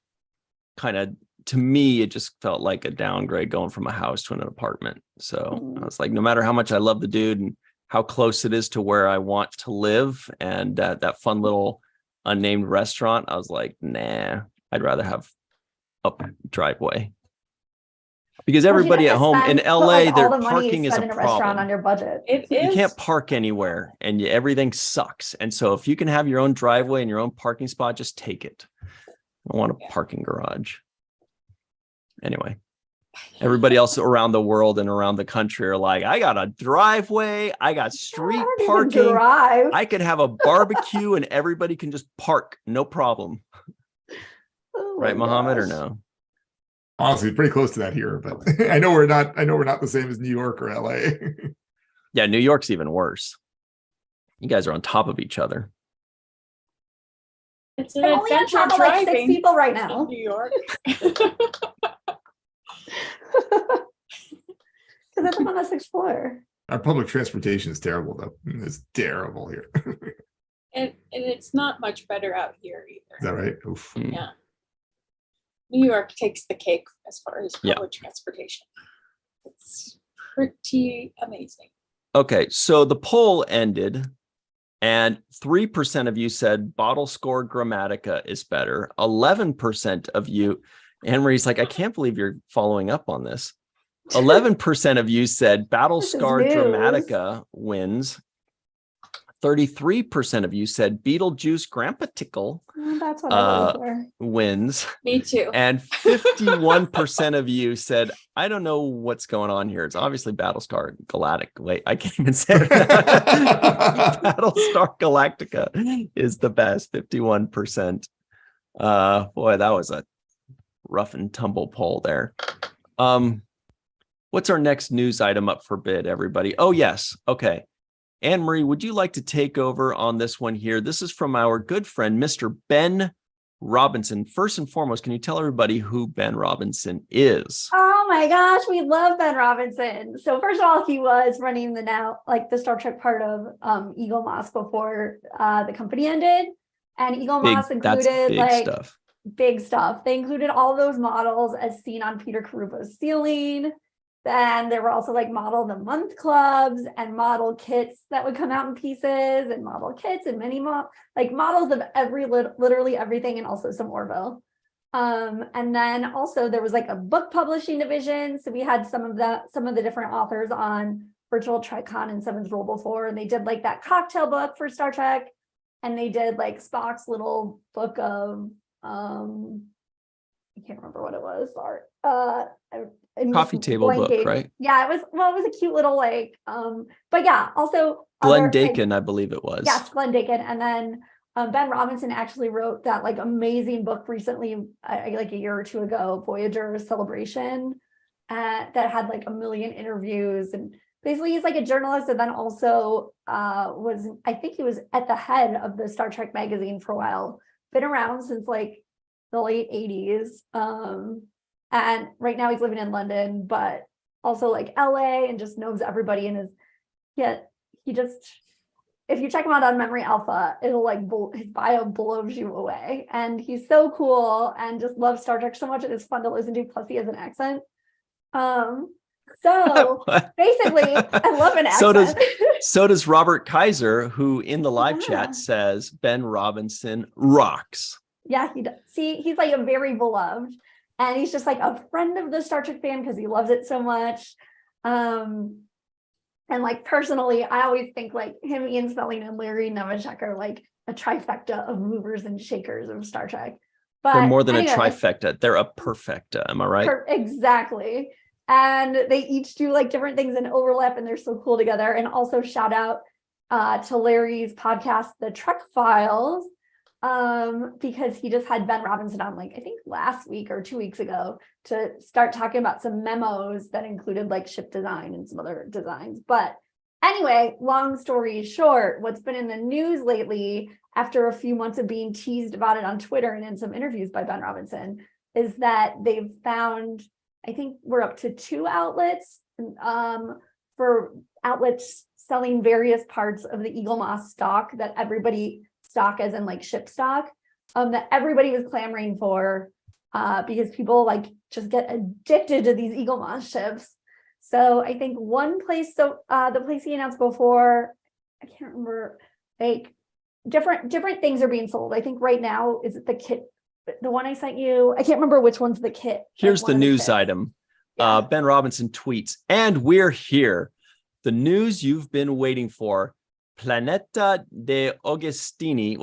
kind of, to me, it just felt like a downgrade going from a house to an apartment. So I was like, no matter how much I love the dude and how close it is to where I want to live and that fun little unnamed restaurant, I was like, nah, I'd rather have a driveway. Because everybody at home in LA, their parking is a in a restaurant on problem. your budget. It You is. can't park anywhere and everything sucks. And so if you can have your own driveway and your own parking spot, just take it. I want a parking garage. Anyway, everybody else around the world and around the country are like, I got a driveway, I got street parking, I could have a barbecue and everybody can just park, no problem. Right, Mohammed, or no? Honestly, pretty close to that here, but I know we're not the same as New York or LA. Yeah, New York's even worse. You guys are on top of each other. It's an I'm only on adventure top of like 6 driving people right in now. New York. Because it's on the 6th floor. Our public transportation is terrible, though. It's terrible here. And it's not much better out here either. Is that right? Oof. Yeah. New York takes the cake as far as public transportation. It's pretty amazing. Okay, so the poll ended and 3% of you said bottle score Grammatica is better. 11% of you, Anne-Marie's like, I can't believe you're following up on this. 11% of you said Battle Scar Dramatica wins. 33% of you said Beetlejuice Grandpa Tickle That's what I voted for. wins. Me too. And 51% of you said, I don't know what's going on here. It's obviously Battlestar Galactica. Wait, I can't even say it. Battlestar Galactica is the best, 51%. Boy, that was a rough and tumble poll there. What's our next news item up for bid, everybody? Oh, yes. Okay. Anne-Marie, would you like to take over on this one here? This is from our good friend, Mr. Ben Robinson. First and foremost, can you tell everybody who Ben Robinson is? Oh my gosh, we love Ben Robinson. So first of all, he was running the Star Trek part of Eagle Moss before the company ended. And Eagle Moss included big stuff. They included all those models as seen on Peter Carubo's ceiling. Then there were also like model of the month clubs and model kits that would come out in pieces and model kits and mini models of literally everything, and also some Orville. And then also there was like a book publishing division. So we had some of the different authors on Virtual TrekCon and Seven's Roll Before, and they did like that cocktail book for Star Trek, and they did like Spock's little book of I can't remember what it was. Sorry. Coffee table book, right? Yeah, it was a cute little but yeah, also Glenn Dakin, I believe it was. Yes, Glenn Dakin. And then Ben Robinson actually wrote that like amazing book recently, like a year or two ago, Voyager Celebration, that had like 1 million interviews. And basically he's like a journalist, and then also I think he was at the head of the Star Trek magazine for a while. Been around since like the late 80s. And right now he's living in London, but also like LA, and just knows everybody, and he just, if you check him out on Memory Alpha, it'll like his bio blows you away. And he's so cool and just loves Star Trek so much, and it's fun to listen to. Plus he has an accent. So basically, I love an accent. So does Robert Kaiser, who in the live Yeah. chat says Ben Robinson rocks. Yeah, he does. See, he's like a very beloved, and he's just like a friend of the Star Trek fan because he loves it so much. And like personally, I always think like him, Ian Spelling, and Larry Nemeczek are like a trifecta of movers and shakers of Star Trek. But They're more than anyway, a trifecta. They're a perfecta. Am I right? Exactly. And they each do like different things and overlap, and they're so cool together. And also shout out to Larry's podcast, The Trek Files, because he just had Ben Robinson on like, I think last week or 2 weeks ago, to start talking about some memos that included like ship design and some other designs. But anyway, long story short, what's been in the news lately, after a few months of being teased about it on Twitter and in some interviews by Ben Robinson, is that they've found, I think we're up to 2 outlets, for outlets selling various parts of the Eagle Moss stock that everybody, stock as in like ship stock, that everybody was clamoring for, because people like just get addicted to these Eagle Moss ships. So I think one place, so the place he announced before, I can't remember, like different things are being sold. I think right now, is it the kit, the one I sent you? I can't remember which one's the kit. Here's Like the one of news kits. item. Yeah. Ben Robinson tweets, and we're here. The news you've been waiting for. Planeta de Agostini,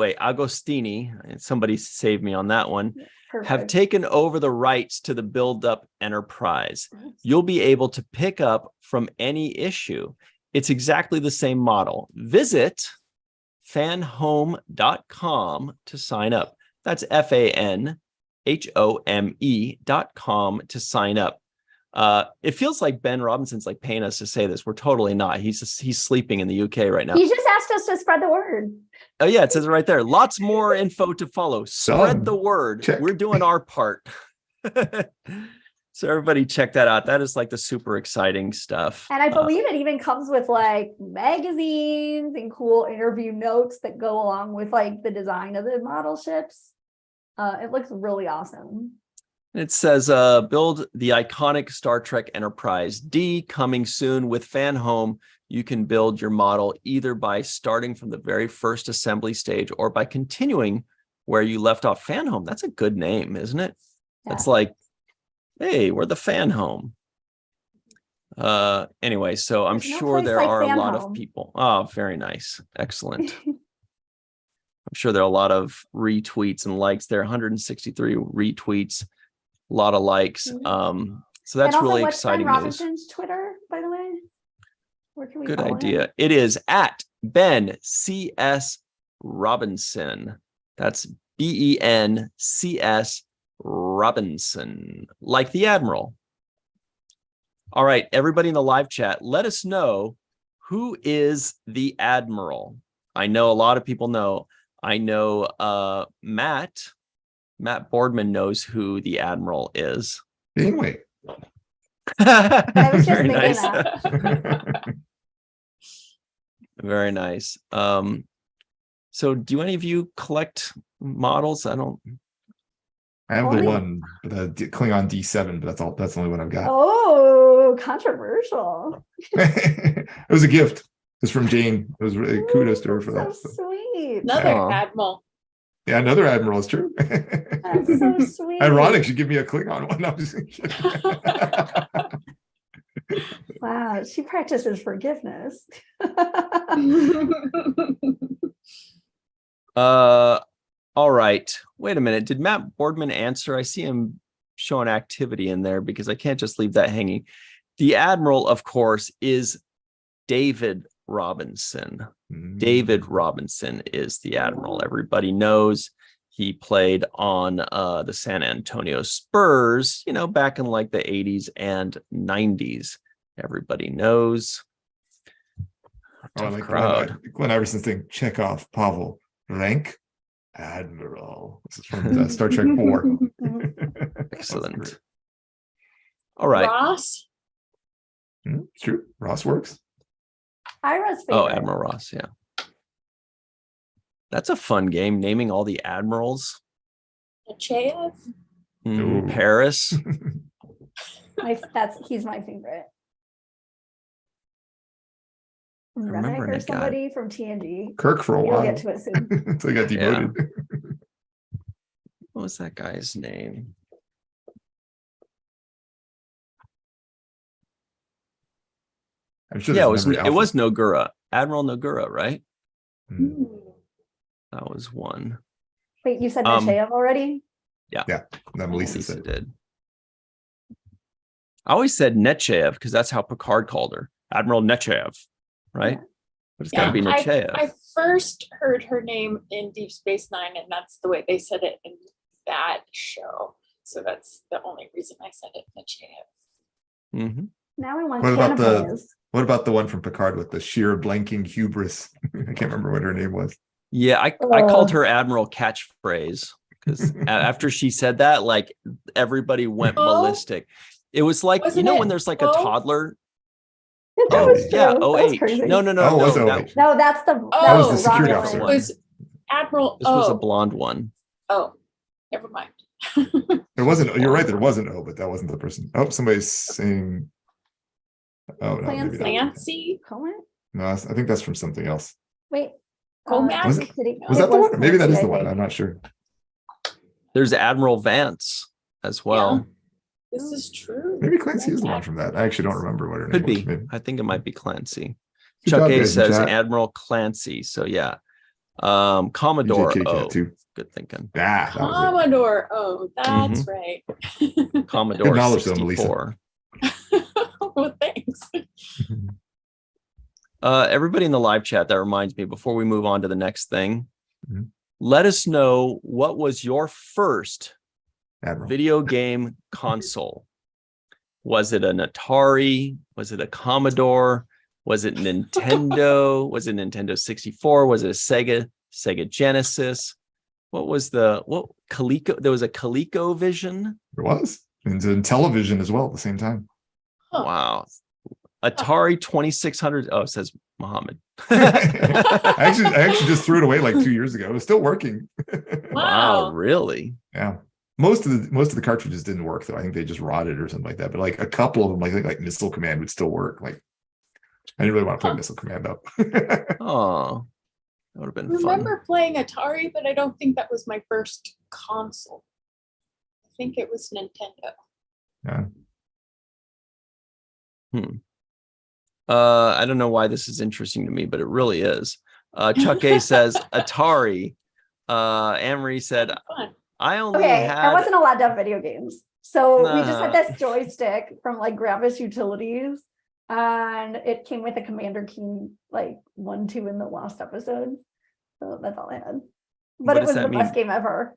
somebody saved me on that one, have Perfect. taken over the rights to the build-up Enterprise. You'll be able to pick up from any issue. It's exactly the same model. Visit fanhome.com to sign up. That's FANHOME.com to sign up. It feels like Ben Robinson's like paying us to say this. We're totally not. He's sleeping in the UK right now. He just asked us to spread the word. Oh yeah, it says it right there. Lots more info to follow. Spread Done. the word. Check. We're doing our part. So everybody check that out. That is like the super exciting stuff. And I believe it even comes with like magazines and cool interview notes that go along with like the design of the model ships. It looks really awesome. It says, build the iconic Star Trek Enterprise D, coming soon with Fan Home. You can build your model either by starting from the very first assembly stage or by continuing where you left off. Fan Home, that's a good name, isn't it? That's like, hey, we're the Fan Home. Anyway, so I'm There's no sure place there like are a Fan lot of Home. people. Oh, very nice. Excellent. I'm sure there are a lot of retweets and likes there. 163 retweets, a lot of likes. So that's And also, really what's exciting Ben news. Robinson's Twitter, by the way? Where can we Good follow idea. him? It is at Ben CS Robinson. That's BENCS Robinson, like the Admiral. All right, everybody in the live chat, let us know, who is the Admiral? I know a lot of people know. I know Matt Boardman knows who the Admiral is. Anyway. I was just Very thinking nice. that. Very nice. So do any of you collect models? I don't. I have Only- the one, the Klingon D7, but that's all. That's the only one I've got. Oh, controversial. It was a gift. It's from Jane. It was really kudos to her for That's that. so sweet. Another Aw. admiral. Yeah, another admiral is true. That's so sweet. Ironic, you give me a Klingon one. I'm just Wow, she practices forgiveness. All right. Wait a minute. Did Matt Boardman answer? I see him showing activity in there because I can't just leave that hanging. The Admiral, of course, is David Robinson. David Robinson is the Admiral. Everybody knows he played on the San Antonio Spurs, back in like the 80s and 90s. Everybody knows. Tough like crowd. Glenn Iverson's thing, Chekhov, Pavel, rank, Admiral. This is from Star Trek 4. Excellent. All right. Ross. It's true. Ross works. Ira's favorite. Oh, Admiral Ross. Yeah. That's a fun game. Naming all the admirals. Nechayev. Ooh. Paris. He's my favorite. remember Remick or that guy. somebody from TMV. Kirk for a You'll while. get to it soon. Until he got demoted. What was that guy's name? I'm sure Yeah, there's it memory was alpha. Nogura. Admiral Nogura, right? Hmm. That was one. Wait, you said Nechayev already? Then Melissa said it. did. I always said Nechayev because that's how Picard called her. Admiral Nechayev, right? But it's got to be Nechayev. I first heard her name in Deep Space Nine, and that's the way they said it in that show. So that's the only reason I said it, Nechayev. Mm-hmm. Now we want What about canapes. What about the one from Picard with the sheer blanking hubris? I can't remember what her name was. Yeah, I called her Admiral Catchphrase because after she said that, like everybody went ballistic. It was like, Wasn't when it there's like a toddler. That Oh, was true. Yeah, That was OH. crazy. No. Oh, it was that OH. No, that's the That was the wrong security one. officer It one. was Admiral. This was a blonde one. Oh, never mind. There wasn't. You're right. There wasn't O, but that wasn't the person. Oh, somebody's saying. Oh no, maybe not. Clancy. Cohen? No, I think that's from something else. Wait. Comac? Was Was that the one? Maybe that is the Clancy, I one. think. I'm not sure. There's Admiral Vance as well. This is true. Maybe Clancy is the one from that. I actually don't remember what her name Could was. be. Maybe. I think it might be Clancy. Good Chuck job, A guys in says chat. Admiral Clancy. So yeah. DJ Commodore Kitty Cat O. too. Good thinking. Ah, that was Commodore. Oh, that's right. Commodore Good knowledge, though, Melissa. 64. Well, thanks. it. Everybody in the live chat, that reminds me, before we move on to the next thing, Mhm. let us know what was your first Admiral. video game console. Was it an Atari? Was it a Commodore? Was it Nintendo? Was it Nintendo 64? Was it a Sega Genesis? What was Coleco? There was a ColecoVision. It was. And in television as well at the same time. Huh. Wow. Atari 2600. Oh, it says Muhammad. I actually just threw it away like 2 years ago. It was still working. Wow, Wow. really? Yeah. Most of the cartridges didn't work though. I think they just rotted or something like that. But like a couple of them, like Missile Command would still work. Like I didn't really want to play Missile Command up. Oh, that would have been I remember fun. playing Atari, but I don't think that was my first console. I think it was Nintendo. Yeah. I don't know why this is interesting to me, but it really is. Chuck A says Atari. Anne-Marie said, Fun. I only Okay, had. I wasn't allowed to have video games. So we just Nah. had this joystick from like Grandma's Utilities. And it came with a Commander Keen, like 1, 2 in the last episode. So that's all I had. What But it does was that the mean? best game ever.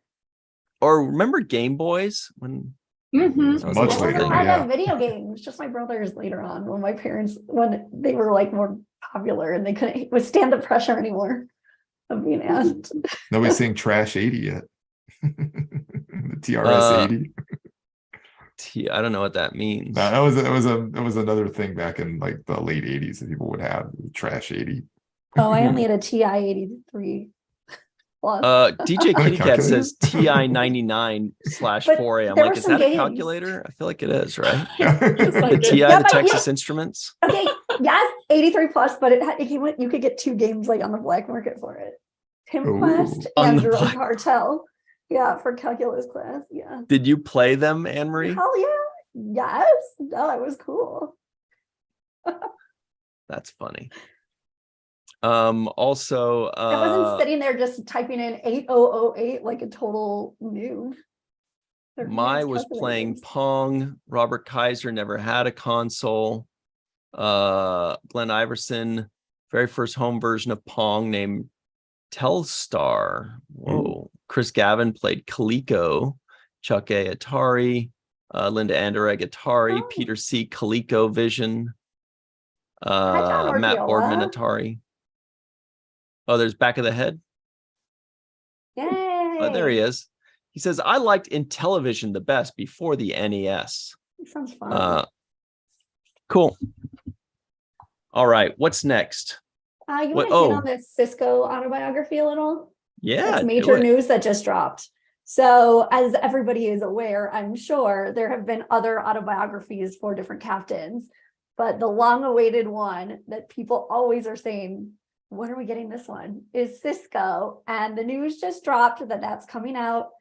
Or remember Game Boys when Mhm. that was Much a I whole later, wasn't thing? allowed to yeah. have video games, just my brothers later on when my parents, when they were like more popular and they couldn't withstand the pressure anymore of being asked. Nobody's saying trash 80 yet. The TRS 80. I don't know what that means. No, that was another thing back in like the late 80s that people would have, trash 80. Oh, I only had a TI 83 plus. DJ Kitty Cat Calculator? says TI 99/4A. I'm there like, were is some that a games. calculator? I feel like it is, right? Yes, I The did. TI, Yeah, the but Texas Instruments. Okay, yes, 83 plus, but it came with, you could get 2 games like on the black market for it. Pimp Ooh. Quest On and the Drug black- Cartel. Yeah, for calculus class. Yeah. Did you play them, Anne-Marie? Hell yeah. Yes. No, it was cool. That's funny. Also, I wasn't sitting there just typing in 8008 like a total noob. They're Mai advanced was playing calculators. Pong. Robert Kaiser never had a console. Glenn Iverson, very first home version of Pong named Telstar. Whoa. Chris Gavin played Coleco. Chuck A. Atari. Linda Anderegg Atari. Oh. Peter C. ColecoVision. John Matt Boardman, Marchiola. Atari. Oh, there's back of the head. Yay. Oh, there he is. He says, I liked Intellivision the best before the NES. Sounds fun. Cool. All right. What's next? You What- want to hit on this Cisco autobiography a little? Yeah. That's do major it. news that just dropped. So, as everybody is aware, I'm sure there have been other autobiographies for different captains, but the long-awaited one that people always are saying, when are we getting this one? Is Cisco. And the news just dropped that that's coming out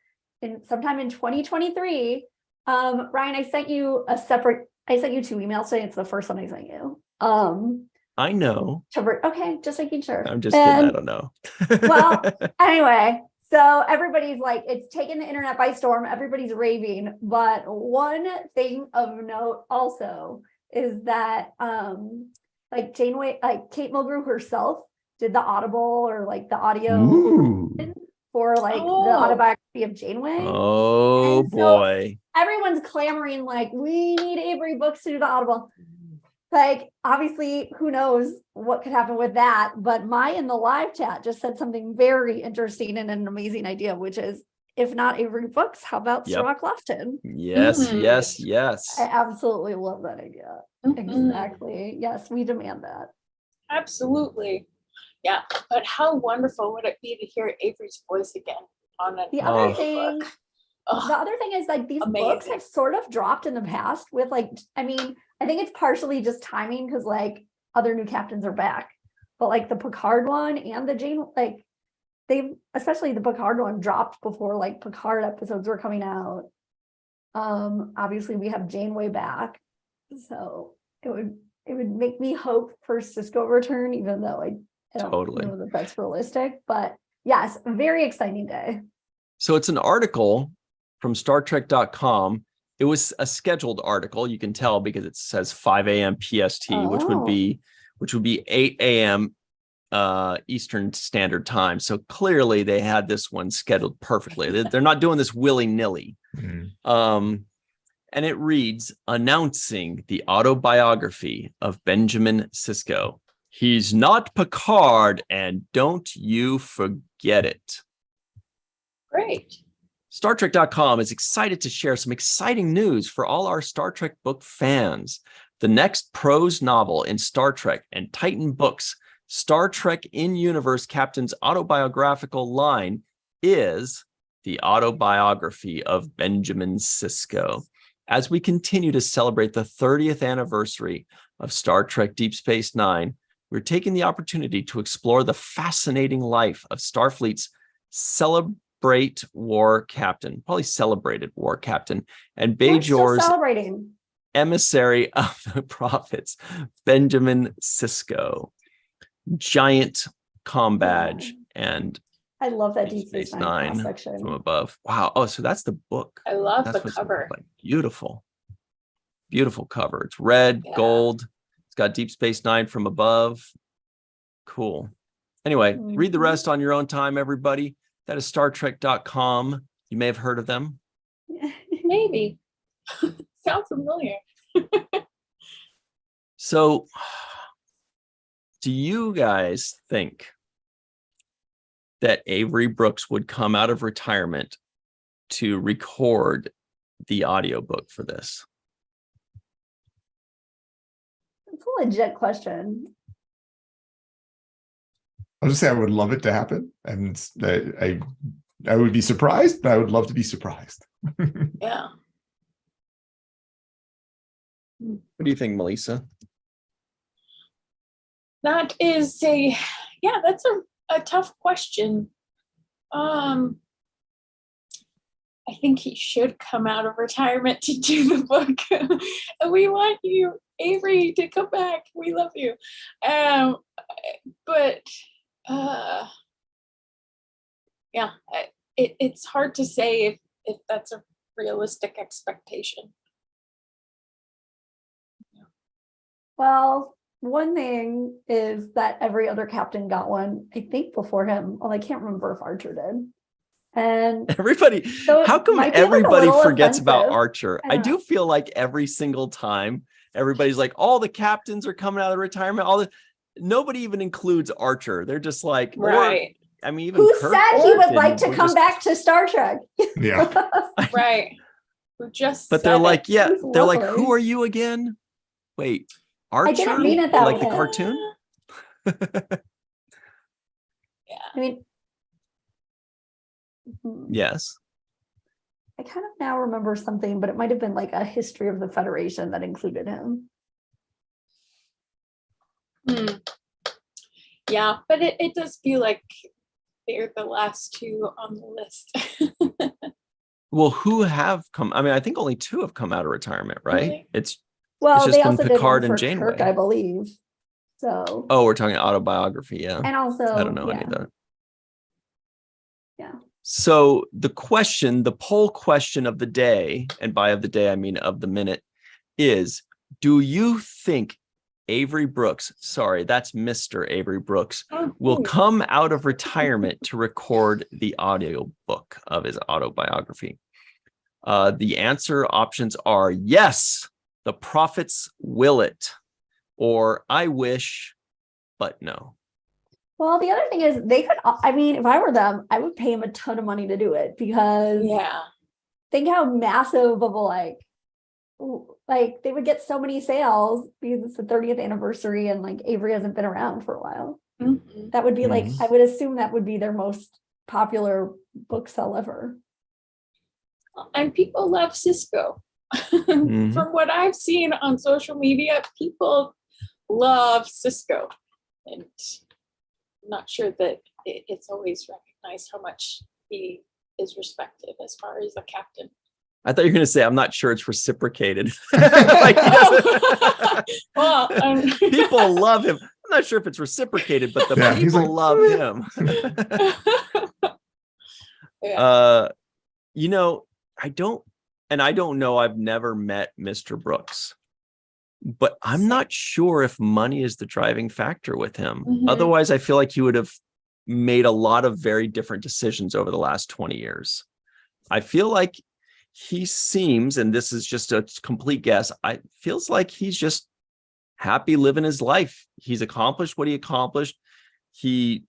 sometime in 2023. Ryan, I sent you two emails today. It's the first one I sent you. I know. Okay, just making sure. I'm just kidding. I don't know. Well, anyway, so everybody's like, it's taken the internet by storm. Everybody's raving. But one thing of note also is that like Janeway, like Kate Mulgrew herself did the audible or like the audio Ooh. for like the autobiography of Janeway. Oh And so boy. everyone's clamoring like, we need Avery Brooks to do the audible. Like, obviously, who knows what could happen with that. But Mai in the live chat just said something very interesting and an amazing idea, which is, if not Avery Brooks, how about Sir Rock Lofton? Yes, yes, yes. I absolutely love that idea. Exactly. Yes, we demand that. Absolutely. Yeah. But how wonderful would it be to hear Avery's voice again on an The other Oh. thing, Oh, the other thing is like these books amazing. have sort of dropped in the past with like, I mean, I think it's partially just timing because like other new captains are back, but like the Picard one and the Jane, like they've, especially the Picard one dropped before like Picard episodes were coming out. Obviously we have Janeway back, so it would make me hope for Cisco return, even though I don't Totally. know that that's realistic, but yes, a very exciting day. So it's an article from StarTrek.com. It was a scheduled article. You can tell because it says 5 a.m. PST, which would be 8 a.m. Eastern Standard Time. So clearly they had this one scheduled perfectly. They're not doing this willy-nilly. Mhm. And it reads, announcing the autobiography of Benjamin Sisko. He's not Picard, and don't you forget it. Great. StarTrek.com is excited to share some exciting news for all our Star Trek book fans. The next prose novel in Star Trek and Titan Books, Star Trek in-Universe Captain's autobiographical line is the autobiography of Benjamin Sisko. As we continue to celebrate the 30th anniversary of Star Trek Deep Space Nine, we're taking the opportunity to explore the fascinating life of Starfleet's celebrated war captain, and Bajor's Celebrating emissary of the prophets, Benjamin Sisko. Giant comm badge and I love that Deep Space Nine section from above. Wow. Oh, so that's the book. I love That's the what it's cover. like. Beautiful. Beautiful cover. It's red, gold. It's got Deep Space Nine from above. Cool. Anyway, read the rest on your own time, everybody. That is StarTrek.com. You may have heard of them. Maybe. Sounds familiar. So, do you guys think that Avery Brooks would come out of retirement to record the audiobook for this? It's a legit question. I'll just say I would love it to happen, and I would be surprised, but I would love to be surprised. Yeah. What do you think, Melissa? That's a tough question. I think he should come out of retirement to do the book. And we want you, Avery, to come back. We love you. It's hard to say if that's a realistic expectation. Well, one thing is that every other captain got one, I think, before him. Well, I can't remember if Archer did. And Everybody, so how come might be, like, a everybody little forgets about offensive. Archer? I I don't do know. feel like every single time everybody's like, all the captains are coming out of retirement. Nobody even includes Archer. They're just like, Right. I mean, even Who Kirk said he would like didn't. to We're come just- back to Star Trek? Yeah. Right. Who just But they're said like, it. yeah, Who's they're like, lovely. who are you again? Wait, Archer? didn't mean it that like the way. cartoon? I mean, Yes. I kind of now remember something, but it might have been like a history of the Federation that included him. Hmm. Yeah, but it does feel like they're the last two on the list. Well, who have come? I mean, I think only 2 have come out of retirement, right? Really? It's Well, just they been also did Picard one and for Janeway. Kirk, I believe. So, oh, we're talking autobiography, yeah. and also, I don't know yeah, any of that. yeah. So the poll question of the day, and by of the day, I mean of the minute, is, do you think Avery Brooks, sorry, that's Mr. Avery Brooks, will come out of retirement to record the audiobook of his autobiography? The answer options are yes, the prophets will it, or I wish, but no. Well, the other thing is they could, I mean, if I were them, I would pay him a ton of money to do it because Yeah. think how massive of a like they would get so many sales because it's the 30th anniversary and like Avery hasn't been around for a while. Mhm. That would be like, Mhm. I would assume that would be their most popular book sell ever. And people love Cisco. Mhm. From what I've seen on social media, people love Cisco. And I'm not sure that it's always recognized how much he is respected as far as a captain. I thought you were going to say, I'm not sure it's reciprocated. Like, he doesn't- Well, people love him. I'm not sure if it's reciprocated, but the Yeah, he's people like, love him. yeah. You know, I don't know, I've never met Mr. Brooks, but I'm not sure if money is the driving factor with him. Mhm. Otherwise, I feel like he would have made a lot of very different decisions over the last 20 years. I feel like he seems, and this is just a complete guess, feels like he's just happy living his life. He's accomplished what he accomplished. He,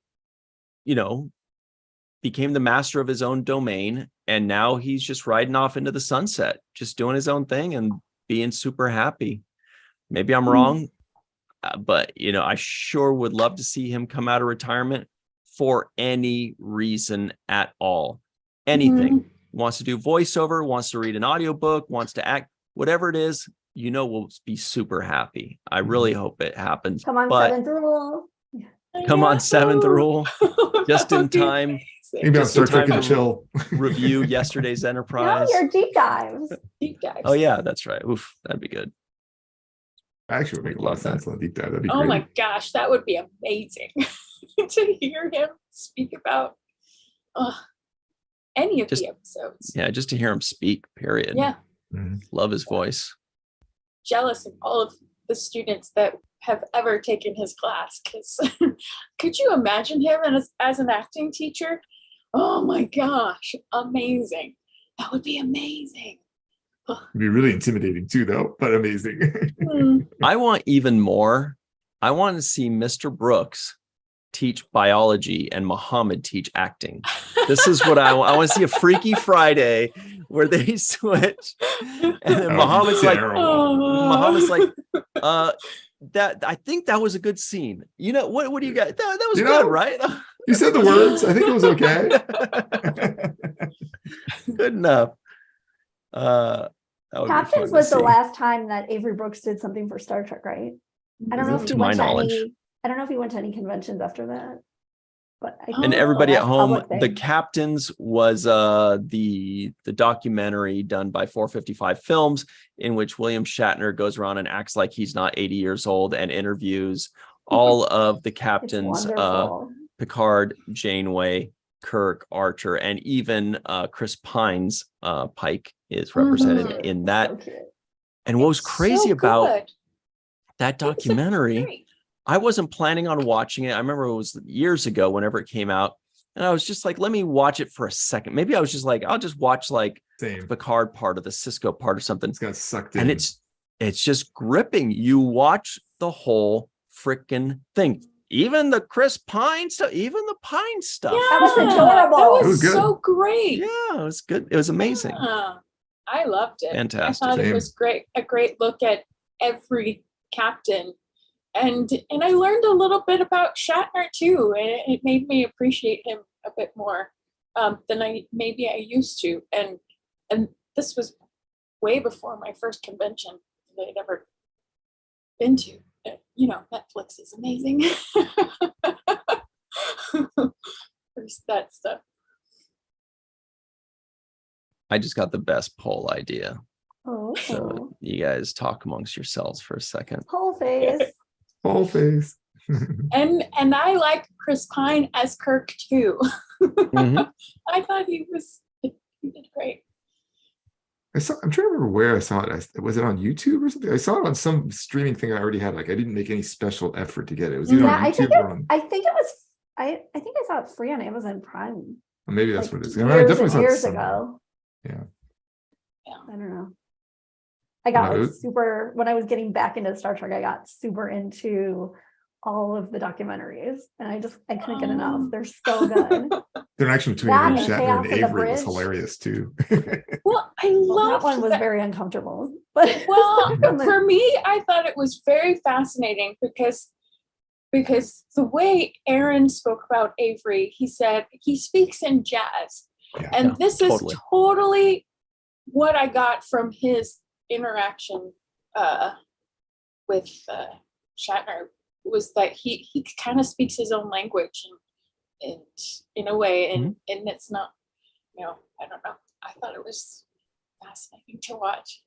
became the master of his own domain, and now he's just riding off into the sunset, just doing his own thing and being super happy. Maybe I'm wrong, but I sure would love to see him come out of retirement for any reason at all. Anything. Mhm. Wants to do voiceover, wants to read an audiobook, wants to act, whatever it is, we'll be super happy. I really hope it happens. Come on, but seventh rule. come on, Yeah. seventh rule, just That in would be time. amazing. Maybe on Just in Star Trek time and to chill. Review yesterday's No, Enterprise. your deep dives. Deep dives. Oh yeah, that's right. Oof, that'd be good. Actually, would make a lot of sense on the deep dive. That'd be Oh great. my gosh, that would be amazing to hear him speak about any of Just- the episodes. Yeah, just to hear him speak, period. Yeah, Mhm. Love his voice. jealous of all of the students that have ever taken his class. Because could you imagine him as an acting teacher? Oh my gosh, amazing. That would be amazing. It'd be really intimidating too, though, but amazing. Hmm. I want even more. I want to see Mr. Brooks teach biology and Muhammad teach acting. This is what I want. I want to see a Freaky Friday where they switch, and then That would be Muhammad's like, terrible. Muhammad's like, that I think that was a good scene. What do you got? That was You good, know, right? You said the words. I think it was okay. Good enough. That would be fun Captains to was the see. last time that Avery Brooks did something for Star Trek, right? I don't know if To he my went to knowledge. any. I don't know if he went to any conventions after that. But I think And it's the everybody at last home, public the thing. Captains was the documentary done by 455 Films, in which William Shatner goes around and acts like he's not 80 years old and interviews all of the It's captains, wonderful. Picard, Janeway, Kirk, Archer, and even Chris Pine's Pike is represented Mhm. in It's that. so cute. And what was It's crazy so about good. that It's so documentary, great. I wasn't planning on watching it. I remember it was years ago whenever it came out. And I was just like, let me watch it for a second. Maybe I was just like, I'll just watch like Same. the Picard part of the Cisco part or something. It's got sucked in. And it's it's just gripping. You watch the whole freaking thing. Even the Chris Pine stuff, even the Pine stuff. That was Yeah, adorable. That It was was good. so great. Yeah, it was good. It was amazing. Yeah, I loved it. Fantastic. I thought Same. it was great. A great look at every captain, and I learned a little bit about Shatner too, and it made me appreciate him a bit more than I used to. And this was way before my first convention that I'd ever been to. You know, Netflix is amazing. There's that stuff. I just got the best poll idea. Oh, So you guys talk amongst yourselves for a second. whole face. Whole face. And I like Chris Pine as Kirk too. Mhm. I thought he did great. I'm trying to remember where I saw it. Was it on YouTube or something? I saw it on some streaming thing I already had. Like I didn't make any special effort to get it. It was either Yeah, on I think YouTube or on. I think it was. I think I saw it free on Amazon Prime. Maybe that's Like what it is. years, I mean, I definitely and saw it years somewhere. ago. Yeah. I don't know. I got No, it like was- super when I was getting back into Star Trek. I got super into all of the documentaries, and I couldn't get enough. They're so good. The interaction between That him and and Shatner Chaos and at the Avery was Bridge. hilarious too. Well, I Well, love that one was very uncomfortable. But Well, for me, I thought it was very fascinating because the way Aaron spoke about Avery, he said he speaks in jazz. Yeah. And Yeah, this totally. is totally what I got from his interaction with Shatner, was that he kind of speaks his own language and in a way, and it's not, I don't know. I thought it was fascinating to watch.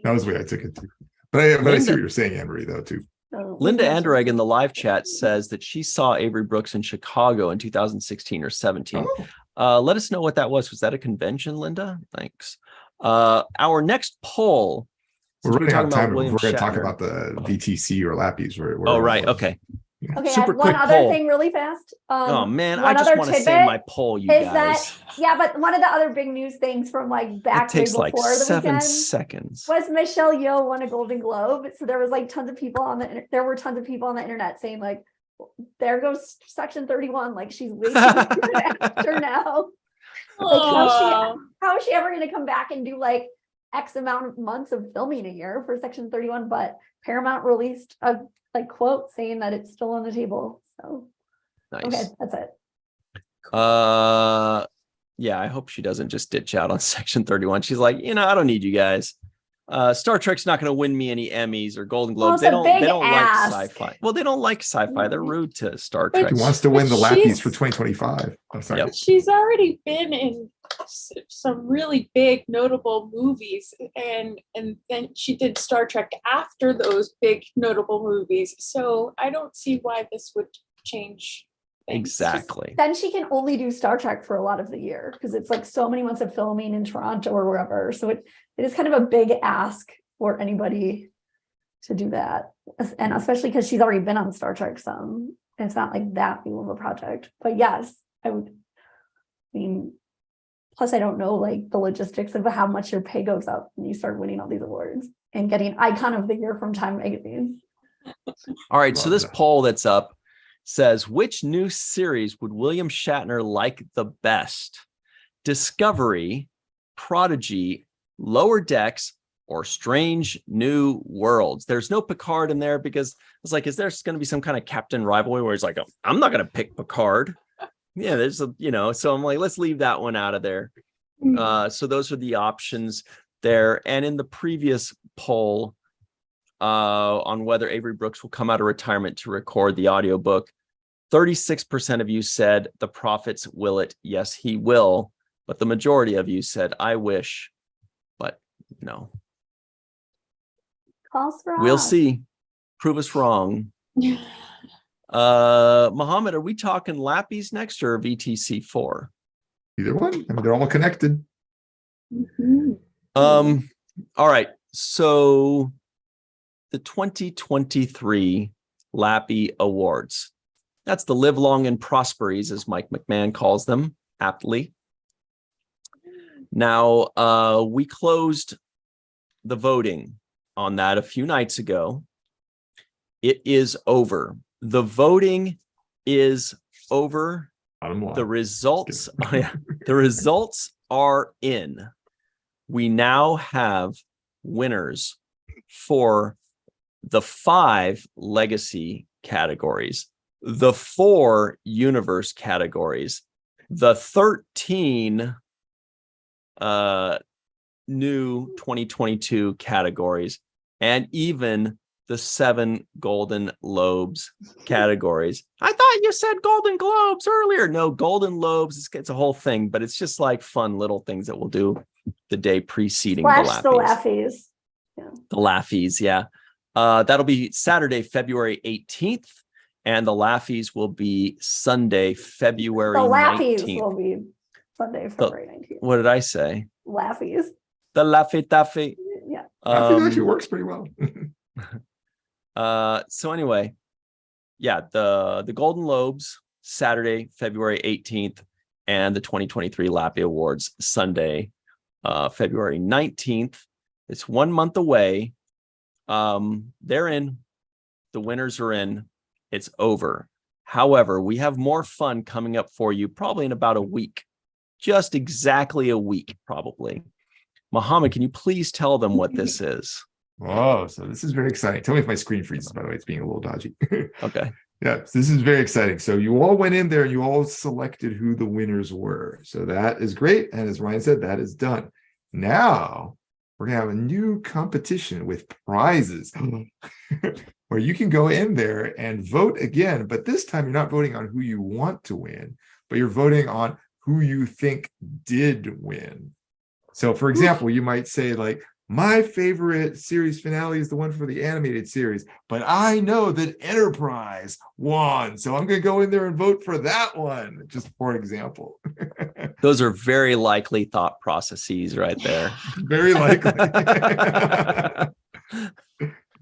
That was the way I took it too. But I see Linda- what you're saying, Anne-Marie, though, too. Linda Anderegg in the live chat says that she saw Avery Brooks in Chicago in 2016 or 17. Oh, Let us know what that was. Was that a convention, Linda? Thanks. Our next poll. we're since running out of time. We're William going to talk Shatner- about the VTC or Lappies. Oh, right. Okay. okay, Super I have one quick other poll. thing really fast. Oh man, I one just other want to say tidbit my poll, you is guys. yeah, but one of the other big news things from like back It takes way like before the 7 weekend seconds. was Michelle Yeoh won a Golden Globe. So there was like tons of people on the internet saying like, there goes Section 31. Like she's way too good an actor now. Aw. How is she ever going to come back and do like X amount of months of filming a year for Section 31? But Paramount released a like quote saying that it's still on the table. So Nice. okay, that's it. Yeah, I hope she doesn't just ditch out on Section 31. She's like, I don't need you guys. Star Trek's not going to win me any Emmys or Golden Well, Globes. it's They a don't big like ask. sci-fi. Well, they don't like sci-fi. They're rude to Star But Trek. he wants to win the But Lappies she's- for 2025. I'm sorry. Yep. She's already been in some really big notable movies, and then she did Star Trek after those big notable movies. So I don't see why this would change things. Exactly. Then she can only do Star Trek for a lot of the year because it's like so many months of filming in Toronto or wherever. So it is kind of a big ask for anybody to do that. And especially because she's already been on Star Trek some. It's not like that big of a project. But yes, I would. I mean, plus I don't know like the logistics of how much your pay goes up when you start winning all these awards and getting Icon of the Year from Time Magazine. All right. So Love this that. poll that's up says, which new series would William Shatner like the best? Discovery, Prodigy, Lower Decks, or Strange New Worlds? There's no Picard in there because it's like, is there going to be some kind of captain rivalry where he's like, I'm not going to pick Picard? Yeah, there's so I'm like, let's leave that one out of there. So those are the options there. And in the previous poll on whether Avery Brooks will come out of retirement to record the audiobook, 36% of you said the prophets will it. Yes, he will. But the majority of you said, I wish, but no. Calls for We'll us. see. Prove us wrong. Mohammed, are we talking Lappies next or VTC 4? Either one. I mean, they're all connected. Mhm. All right. So the 2023 Lappy Awards. That's the Live Long and Prosperies, as Mike McMahon calls them, aptly. Now, we closed the voting on that a few nights ago. It is over. The voting is over. Bottom line. The results, the results are in. We now have winners for the 5 legacy categories, the 4 universe categories, the 13 new 2022 categories, and even the 7 Golden Lobes categories. I thought you said Golden Globes earlier. No, Golden Lobes, it's a whole thing, but it's just like fun little things that we'll do the day preceding the Flash the Lappies. Lappies. Yeah. The Lappies, yeah. That'll be Saturday, February 18th, and the Lappies will be Sunday, February The Lappies 19th. will be Sunday, February 19th. What did I say? Lappies. The Laffy Taffy. Yeah. It actually works pretty well. So anyway, yeah, the Golden Lobes, Saturday, February 18th, and the 2023 Lappy Awards, Sunday, February 19th. It's 1 month away. They're in. The winners are in. It's over. However, we have more fun coming up for you probably in about a week. Just exactly a week, probably. Muhammad, can you please tell them what this is? Oh, so this is very exciting. Tell me if my screen freezes, by the way. It's being a little dodgy. Okay. Yeah, so this is very exciting. So you all went in there and you all selected who the winners were. So that is great. And as Ryan said, that is done. Now we're going to have a new competition with prizes where you can go in there and vote again. But this time you're not voting on who you want to win, but you're voting on who you think did win. So for example, you might say like, my favorite series finale is the one for the animated series, but I know that Enterprise won. So I'm going to go in there and vote for that one, just for example. Those are very likely thought processes right there. Very likely.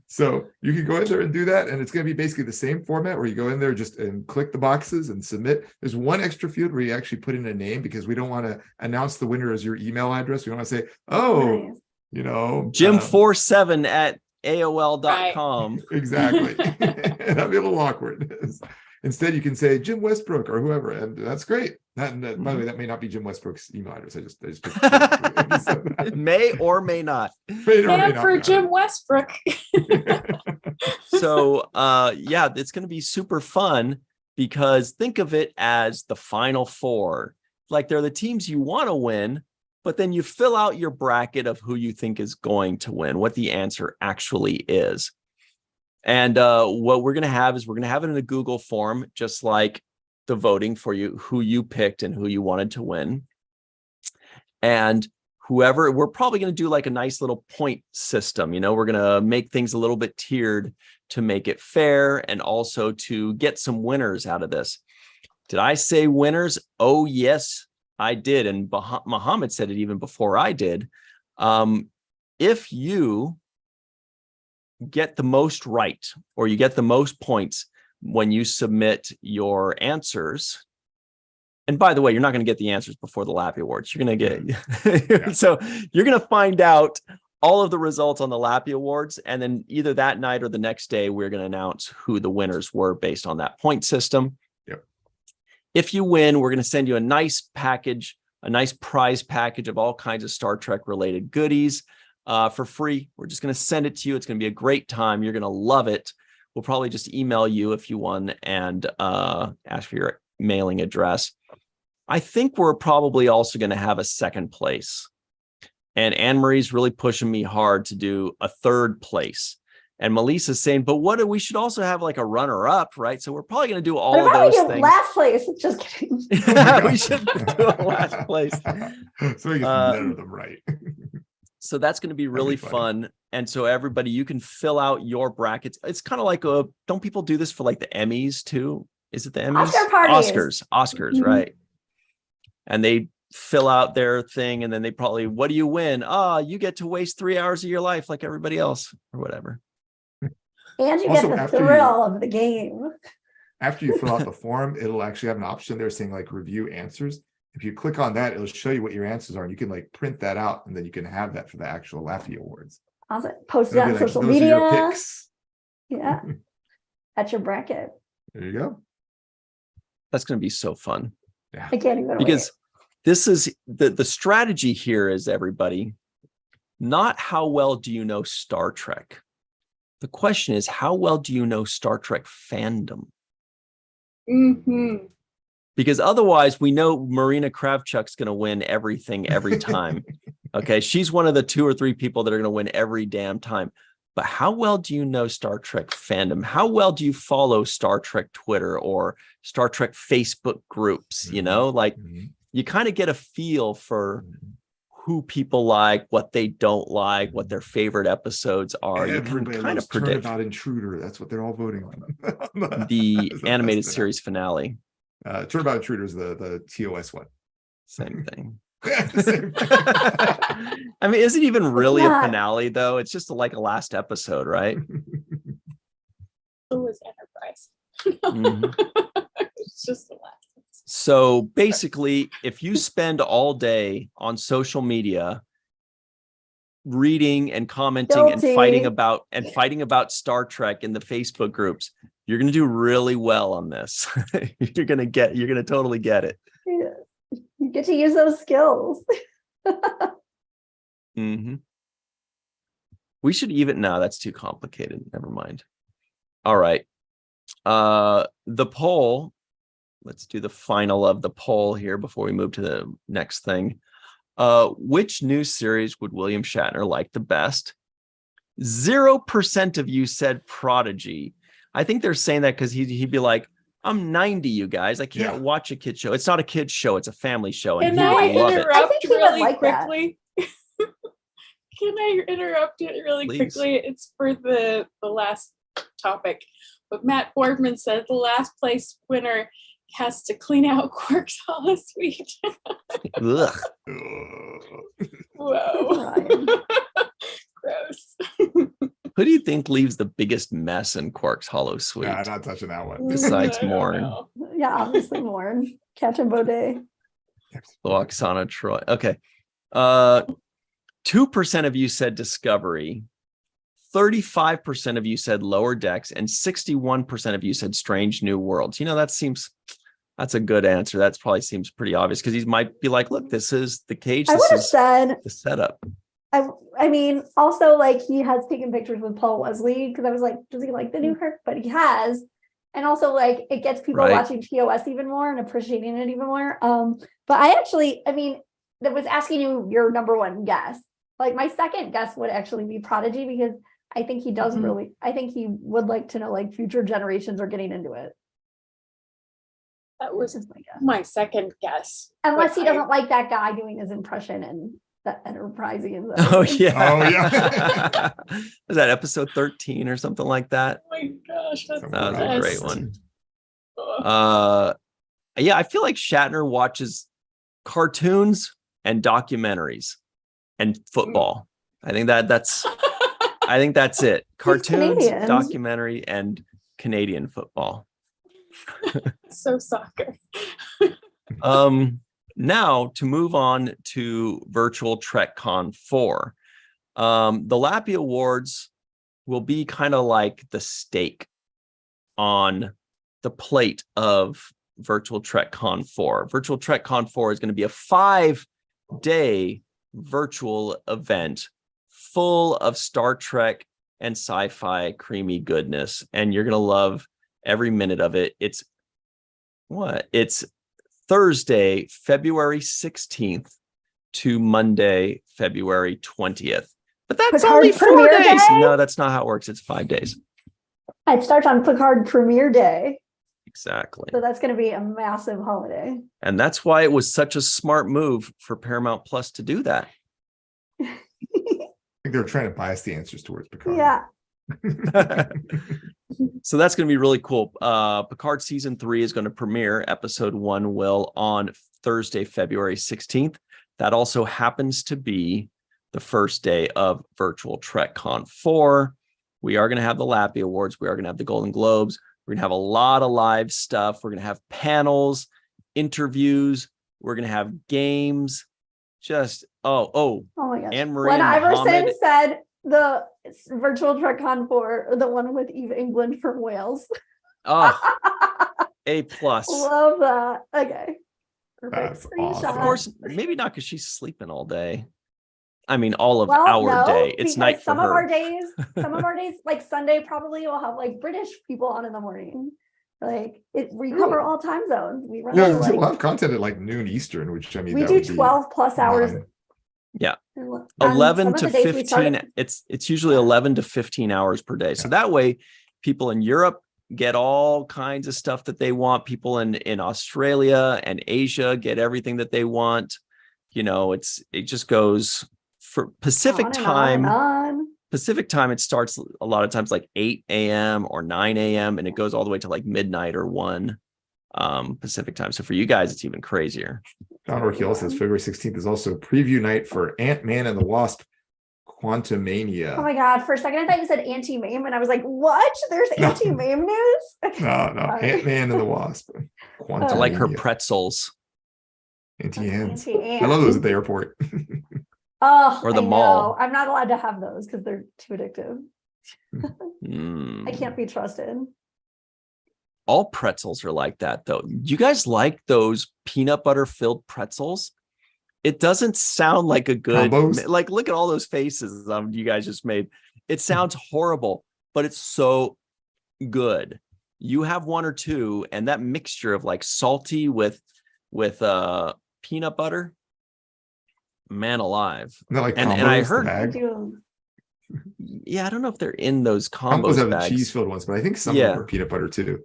So you can go in there and do that. And it's going to be basically the same format where you go in there just and click the boxes and submit. There's one extra field where you actually put in a name because we don't want to announce the winner as your email address. We want to say, oh, Nice. you know, Jim47 at AOL.com. Right. Exactly. That'd be a little awkward. Instead, you can say Jim Westbrook or whoever, and that's great. By the way, that may not be Jim Westbrook's email address. I just It may or may not. And for Jim Westbrook. So yeah, it's going to be super fun because think of it as the Final Four. Like they're the teams you want to win, but then you fill out your bracket of who you think is going to win, what the answer actually is. And what we're going to have is we're going to have it in a Google form, just like the voting for you, who you picked and who you wanted to win. And whoever, we're probably going to do like a nice little point system. You know, we're going to make things a little bit tiered to make it fair and also to get some winners out of this. Did I say winners? Oh, yes, I did. And Muhammad said it even before I did. If you get the most right, or you get the most points when you submit your answers. And by the way, you're not going to get the answers before the Lappy Awards. You're going to get, so you're going to find out all of the results on the Lappy Awards. And then either that night or the next day, we're going to announce who the winners were based on that point system. Yep. If you win, we're going to send you a nice package, a nice prize package of all kinds of Star Trek related goodies. For free. We're just going to send it to you. It's going to be a great time. You're going to love it. We'll probably just email you if you won and ask for your mailing address. I think we're probably also going to have a second place. And Anne-Marie's really pushing me hard to do a third place. And Melissa's saying, but what, we should also have like a runner-up, right? So we're probably going to do all of those things. Last place. Just kidding. We should do a last place. So we get none of them right. So that's going to be really fun. And so everybody, you can fill out your brackets. It's kind of like don't people do this for like the Emmys too? Is it the Emmys? Oscar parties. Oscars, right? And they fill out their thing and then they probably, what do you win? You get to waste 3 hours of your life like everybody else or whatever. And you also get the thrill of the game. After you fill out the form, it'll actually have an option there saying like review answers. If you click on that, it'll show you what your answers are, and you can like print that out, and then you can have that for the actual Laffy Awards. I'll post it It'll on be like, social those are your media. picks. Yeah. That's your bracket. There you go. That's going to be so fun. Yeah. I can't even Because this is the strategy here is, everybody, not how well do you know Star Trek. The question is, how well do you know Star Trek fandom? Mm-hmm. Because otherwise, we know Marina Kravchuk's going to win everything every time. Okay, she's one of the 2 or 3 people that are going to win every damn time. But how well do you know Star Trek fandom? How well do you follow Star Trek Twitter or Star Trek Facebook groups? You know, like you kind of get a feel for who people like, what they don't like, what their favorite episodes are. Everybody You can kind loves of predict. Turnabout Intruder. That's what they're all voting on. The That's the animated best series finale. Turnabout Intruder is the TOS one. Same thing. Same. I mean, is it even really a not. finale though? It's just like a last episode, right? So was Enterprise. Mhm. It's just the last. So basically, if you spend all day on social media reading and commenting and fighting about Star Trek in the Facebook groups, you're going to do really well on this. You're going to totally get it. You get to use those skills. Mm-hmm. We should even, no, that's too complicated. Never mind. All right. The poll, let's do the final of the poll here before we move to the next thing. Which new series would William Shatner like the best? 0% of you said Prodigy. I think they're saying that because he'd be like, I'm 90, you guys. I can't watch a kid show. It's not a kid show. It's a family show. And Can he I would love it. I interrupt think he would really like that. quickly? Can I interrupt it really Please. quickly? It's for the last topic. But Matt Boardman said the last place winner has to clean out Quark's Hollow Suite. Ugh. Whoa. Ryan. Gross. Who do you think leaves the biggest mess in Quark's Hollow Suite? Nah, not touching that one. Besides I don't Morn. know. Yeah, obviously more. Captain Baudet. Oksana Troy. Okay. 2% of you said Discovery. 35% of you said Lower Decks, and 61% of you said Strange New Worlds. You know, that's a good answer. That probably seems pretty obvious because he might be like, look, this is the cage. I This would have is said, the setup. I mean, also like he has taken pictures with Paul Wesley because I was like, does he like the new Kirk? But he has. And also like it gets people Right. watching TOS even more and appreciating it even more. But I mean, that was asking you your number one guess. Like my second guess would actually be Prodigy because I think he does I think he would like to know like future generations are getting into it. That was Is my guess. my second guess. Unless but he doesn't like that guy doing his impression and the Enterprising. Oh, yeah. Oh, yeah. Was that episode 13 or something like that? Oh my gosh, that's That That was the a great best. one. Ugh. Yeah, I feel like Shatner watches cartoons and documentaries and football. I think that's it. Cartoons, Canadian. documentary, and Canadian football. So soccer. Now to move on to virtual TrekCon 4. The Lappy Awards will be kind of like the steak on the plate of virtual TrekCon 4. Virtual TrekCon 4 is going to be a 5-day virtual event full of Star Trek and sci-fi creamy goodness, and you're going to love every minute of it. It's Thursday, February 16th to Monday, February 20th. But that's Picard only 4 premiere days. day? No, that's not how it works. It's 5 days. It starts on Picard premiere day. Exactly. So that's going to be a massive holiday. And that's why it was such a smart move for Paramount Plus to do that. I think they were trying to bias the answers towards Picard. Yeah. So that's going to be really cool. Picard season 3 is going to premiere. Episode 1 will on Thursday, February 16th. That also happens to be the first day of virtual TrekCon 4. We are going to have the Lappy Awards. We are going to have the Golden Globes. We're going to have a lot of live stuff. We're going to have panels, interviews. We're going to have games. Just, oh Oh my gosh. Anne Marie When and Iverson Muhammad. said the virtual TrekCon for the one with Eve England from Wales. Oh, A plus. Love that. Okay. Perfect. That's Screenshot. awesome. Of course, maybe not because she's sleeping all day. I mean, all of Well, our no, day. It's because night for some of her. our days, like Sunday, probably will have like British people on in the morning. Like we cover all time zones. We run Yeah, to, we'll like, have content at like noon Eastern, which I mean, we that do would be 12 plus hours. 9. Yeah. And 11 some of to the days we 15. start- It's usually Yeah. 11 to 15 hours per day. So Yeah. that way people in Europe get all kinds of stuff that they want. People in Australia and Asia get everything that they want. You know, it just goes for Pacific on and time. on. Pacific time, it starts a lot of times like 8 a.m. or 9 a.m. and it goes all the way to like midnight or 1 Pacific time. So for you guys, it's even crazier. John Orkiel says February 16th is also preview night for Ant-Man and the Wasp Quantumania. Oh my God. For a second, I thought you said anti-meme, and I was like, what? There's No. anti-meme news? No, Sorry. Ant-Man and the Wasp. Quantumania. I like her pretzels. Anti-ants. Anti-ant. I love those at the airport. Oh, Or the I mall. know. I'm not allowed to have those because they're too addictive. Mm. I can't be trusted. All pretzels are like that, though. Do you guys like those peanut butter filled pretzels? It doesn't sound like a good, Combos? like, look at all those faces you guys just made. It sounds horrible, but it's so good. You have one or two, and that mixture of like salty with peanut butter, man alive. Isn't that like And combos, I the heard- I bag? do. Yeah, I don't know if they're in those Combos combos have the bags. cheese-filled ones, but I think some Yeah. of them are peanut butter too.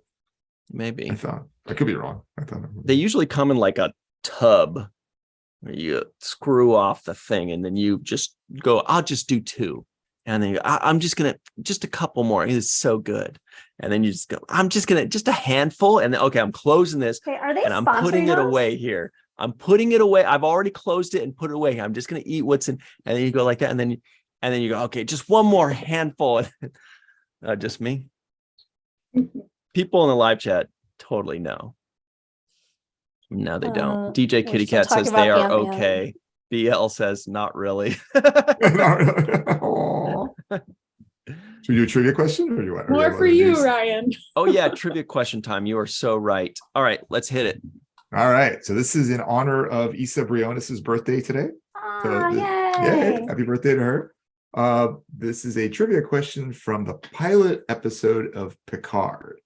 Maybe I thought. I could be wrong. I thought they usually come in like a tub where you screw off the thing and then you just go, I'll just do 2. And then I'm just going to, just a couple more. It is so good. And then you just go, I'm just going to, just a handful. And then, okay, I'm closing this Okay, are they and I'm sponsoring putting it us? away here. I'm putting it away. I've already closed it and put it away. I'm just going to eat what's in. And then you go like that. And then you go, okay, just one more handful. Just me. People in the live chat totally know. No, they don't. DJ we're Kitty still Cat says talking they about are Ant-Man. okay. BL says not really. Aw. Should we do a trivia question, or do you want More for you, Ryan. Oh yeah, trivia question time. You are so right. All right, let's hit it. All right. So this is in honor of Issa Briones' birthday today. Aw, Yeah, yay. happy birthday to her. This is a trivia question from the pilot episode of Picard.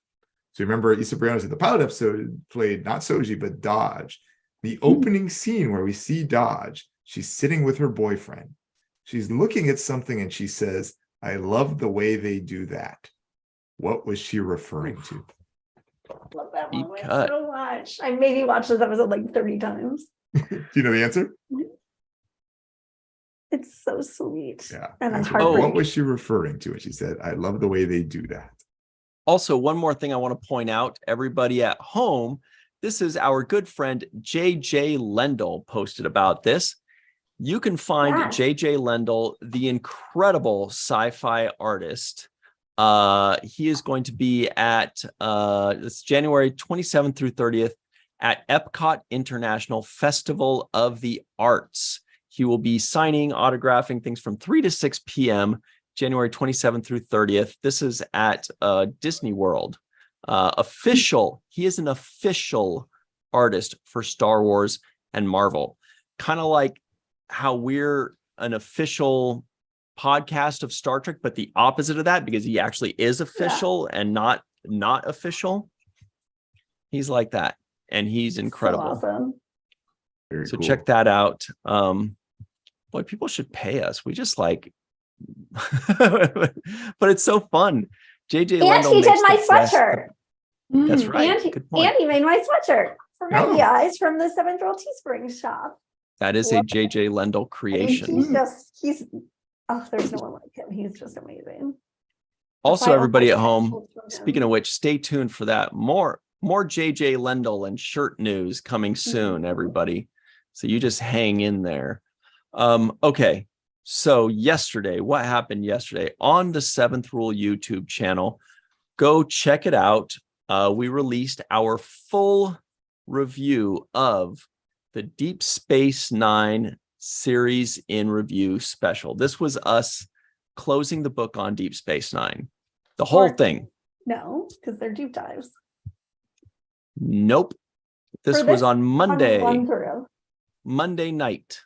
So remember, Issa Briones in the pilot episode played not Soji, but Dodge. The opening scene where we see Dodge, she's sitting with her boyfriend. She's looking at something and she says, I love the way they do that. What was she referring to? Love that Deep moment cut. so much. I maybe watched this episode like 30 times. Do you know the answer? It's so sweet. Yeah. And then Answer. heartbreak. What was she referring to? And she said, I love the way they do that. Also, one more thing I want to point out, everybody at home, this is our good friend JJ Lendl posted about this. You can find Yes. JJ Lendl, the incredible sci-fi artist. He is going to be at it's January 27th through 30th at Epcot International Festival of the Arts. He will be signing, autographing things from 3 to 6 p.m. January 27th through 30th. This is at Disney World. He is an official artist for Star Wars and Marvel. Kind of like how we're an official podcast of Star Trek, but the opposite of that, because he actually is official and not official. He's like that, and he's incredible. So awesome. Very So cool. check that out. Boy, people should pay us. We just like, but it's so fun. JJ And Lendl he did makes my the best- sweatshirt. That's Mm. right. And he, Good point. and he made my sweatshirt for Oh. Maggie Eyes from the Seventh Row Teespring shop. That is a JJ Lendl I mean, creation. there's no one like him. He's just amazing. Also, That's why I everybody at always home, get from him. speaking of which, stay tuned for that. More JJ Lendl and shirt news coming soon, Mhm. everybody. So you just hang in there. Okay. So yesterday, what happened yesterday on the Seventh Rule YouTube channel? Go check it out. We released our full review of the Deep Space Nine series in review special. This was us closing the book on Deep Space Nine. The whole thing. No, because they're deep dives. Nope. This For was this on Monday. run through. Monday night.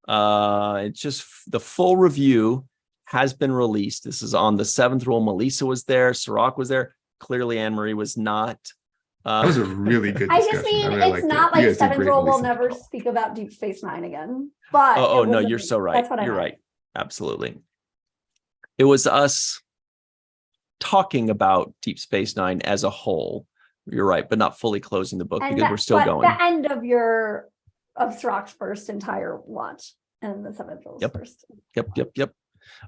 It's just the full review has been released. This is on the seventh rule. Melissa was there. Sirach was there. Clearly, Anne-Marie was not. That was a really good I discussion. just mean, really it's liked not it. You like guys did seventh great, rule will Melissa. never speak about Deep Space Nine again. But Oh it no, was you're so right. That's what You're I meant. right. Absolutely. It was us talking about Deep Space Nine as a whole. You're right, but not fully closing the book because we're still going. The end of Sirach's first entire watch and the seventh rule's first. Yep.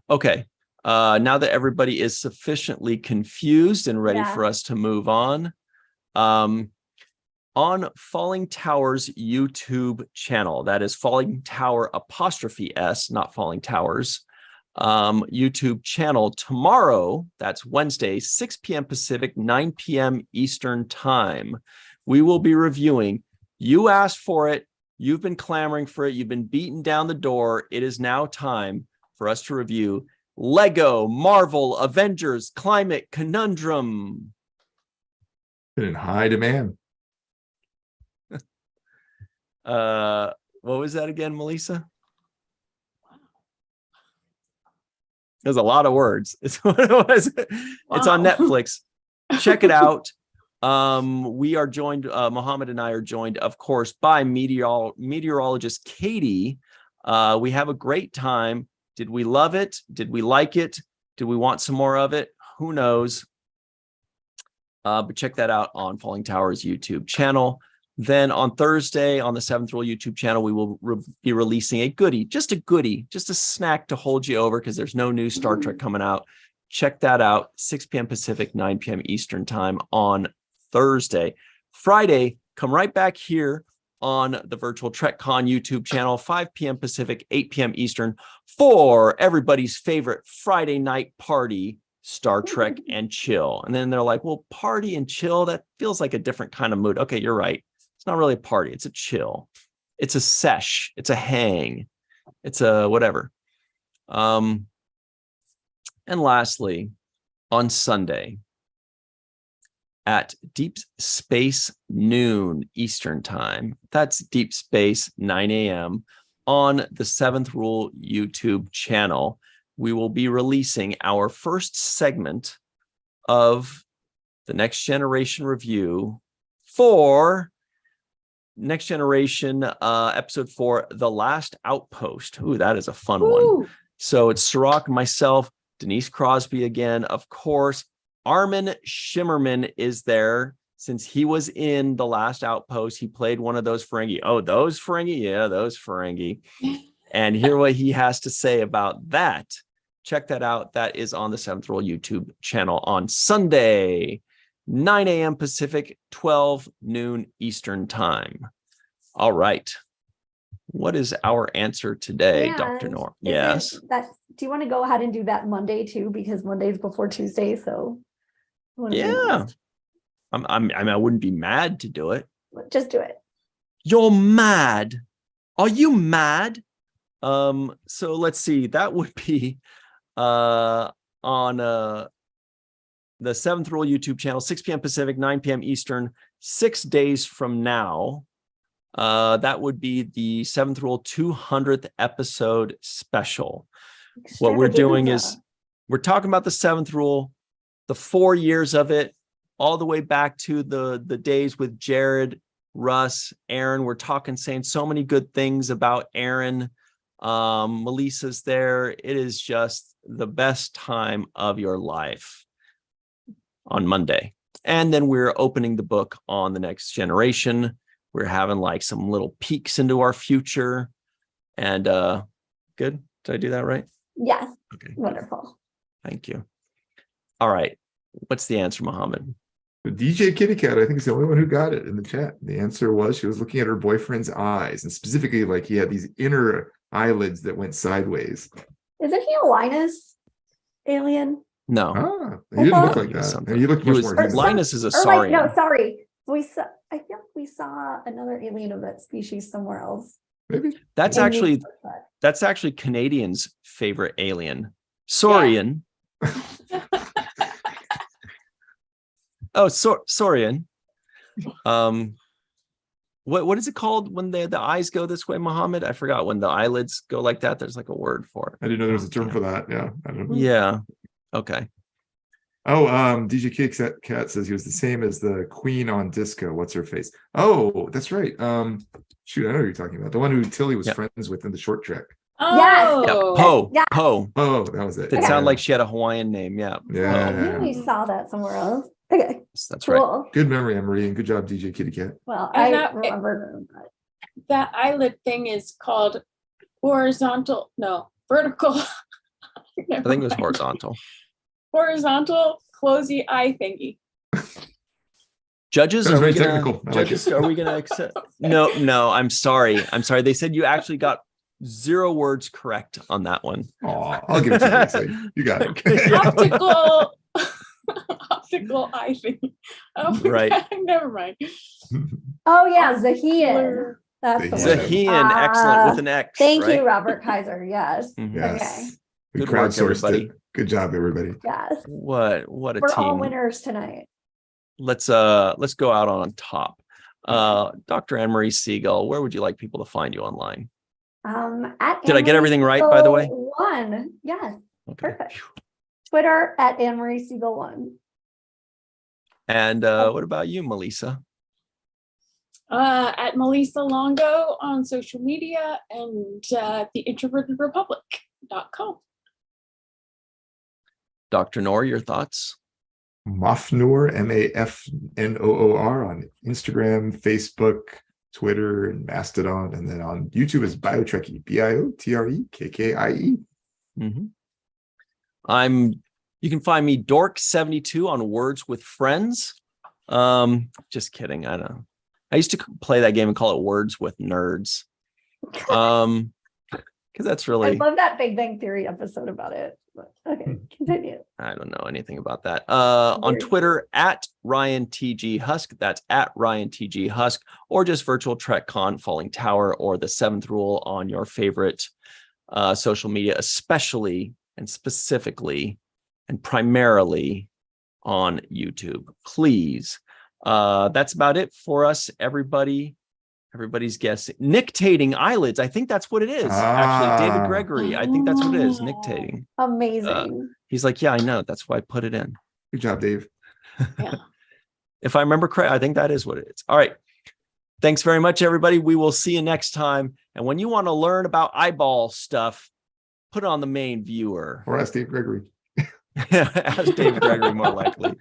Okay. Now that everybody is sufficiently confused and ready for us to move on, on Falling Towers YouTube channel, that is Falling Tower 'S, not Falling Towers, YouTube channel tomorrow, that's Wednesday, 6 p.m. Pacific, 9 p.m. Eastern time. We will be reviewing. You asked for it. You've been clamoring for it. You've been beaten down the door. It is now time for us to review Lego Marvel Avengers Climate Conundrum. Been in high demand. What was that again, Melissa? There's a lot of words. It's what it was. It's on Netflix. Check it out. We are joined, Mohammed and I are joined, of course, by meteorologist Katie. We have a great time. Did we love it? Did we like it? Do we want some more of it? Who knows? But check that out on Falling Towers YouTube channel. Then on Thursday on the Seventh Rule YouTube channel, we will be releasing a goodie, just a snack to hold you over because there's no new Star Trek coming out. Check that out, 6 p.m. Pacific, 9 p.m. Eastern time on Thursday. Friday, come right back here on the Virtual TrekCon YouTube channel, 5 p.m. Pacific, 8 p.m. Eastern for everybody's favorite Friday night party, Star Trek and chill. And then they're like, well, party and chill, that feels like a different kind of mood. Okay, you're right. It's not really a party. It's a chill. It's a sesh. It's a hang. It's a whatever. And lastly, on Sunday at Deep Space noon Eastern time, that's Deep Space 9 a.m. on the Seventh Rule YouTube channel, we will be releasing our first segment of the Next Generation review for Next Generation episode 4, The Last Outpost. Ooh, that is a fun one. So it's Sirach, myself, Denise Crosby again, of course. Armin Shimmerman is there since he was in The Last Outpost. He played one of those Ferengi. Oh, those Ferengi? Yeah, those Ferengi. And hear what he has to say about that. Check that out. That is on the Seventh Rule YouTube channel on Sunday, 9 a.m. Pacific, 12 noon Eastern time. All right. What is our answer today, Dr. Norm? Yes. Do you want to go ahead and do that Monday too? Because Monday's before Tuesday, so yeah. I wouldn't be mad to do it. Just do it. You're mad. Are you mad? So let's see. That would be on the Seventh Rule YouTube channel, 6 p.m. Pacific, 9 p.m. Eastern, 6 days from now. That would be the Seventh Rule 200th episode special. What we're doing is we're talking about the Seventh Rule, the 4 years of it, all the way back to the days with Jared, Russ, Aaron. We're saying so many good things about Aaron. Melissa's there. It is just the best time of your life on Monday. And then we're opening the book on the Next Generation. We're having like some little peeks into our future. And good. Did I do that right? Yes. Okay. Wonderful. Thank you. All right. What's the answer, Mohammed? DJ Kitty Cat, I think, is the only one who got it in the chat. The answer was she was looking at her boyfriend's eyes, and specifically, like, he had these inner eyelids that went sideways. Isn't he a Linus alien? No. He didn't look like that. And he looked much more human. Linus is a Saurian. No, sorry. I think we saw another alien of that species somewhere else. Maybe that's actually Canadians' favorite alien. Saurian. Oh, Saurian. What is it called when the eyes go this way, Mohammed? I forgot, when the eyelids go like that. There's like a word for I didn't know there was a term for that. Yeah, I don't know. it. Yeah. Okay. Oh, DJ Cat says he was the same as the queen on Disco. What's her face? Oh, that's right. Shoot, I know who you're talking about. The one who Tilly was Yep. friends with in the short trek. Oh, Yeah. Poe. Yes. Poe. Oh, that was it. It Okay. sounded like she had a Hawaiian name. Yeah. Yeah. I knew we saw that somewhere else. Okay, That's right. cool. Good memory, Emery, and good job, DJ Kitty Cat. Well, And I that- remember that. that eyelid thing is called vertical. I think it was horizontal. Horizontal closey eye thingy. Judges, That was are we very gonna, technical. I like judges, it. are we gonna accept? No, I'm sorry. They said you actually got 0 words correct on that one. Aw, I'll give it to you. Lisa. You got it. Optical optical eye thingy. Oh, Right. Never mind. Oh yeah, Zahian. That's the Zahian. word. Zahian, excellent, with an X. Thank right? you, Robert Kaiser. Yes. Mhm. Yes. We Good work, crowdsourced everybody. it. Good job, everybody. Yes. What a We're all team. winners tonight. Let's go out on top. Dr. Anne-Marie Siegel, where would you like people to find you online? At Did I get everything right, by the way? One. Yes. Okay. Perfect. Twitter at Anne-Marie Siegel 1. And what about you, Melissa? At Melissa Longo on social media and theintrovertedrepublic.com. Dr. Noor, your thoughts? Mafnoor, Mafnoor on Instagram, Facebook, Twitter, and Mastodon. And then on YouTube is Biotrekkie, BIOTREKKIE. Mm-hmm. You can find me Dork72 on Words with Friends. Just kidding. I know. I used to play that game and call it Words with Nerds. Because that's I really, love that Big Bang Theory episode about it. But, okay, continue. I don't know anything about that. On Twitter at Ryan TG Husk. That's at Ryan TG Husk, or just Virtual TrekCon, Falling Tower, or the 7th Rule on your favorite social media, especially and specifically and primarily on YouTube. Please. That's about it for us, everybody. Everybody's guessing. Nictating eyelids. I think that's what it is. Actually, David Gregory. I think that's what it is. Nictating. Amazing. He's like, yeah, I know. That's why I put it in. Good job, Dave. Yeah. If I remember correct, I think that is what it is. All right. Thanks very much, everybody. We will see you next time. And when you want to learn about eyeball stuff, put it on the main viewer. Or ask Dave Gregory. Ask Dave Gregory, more likely.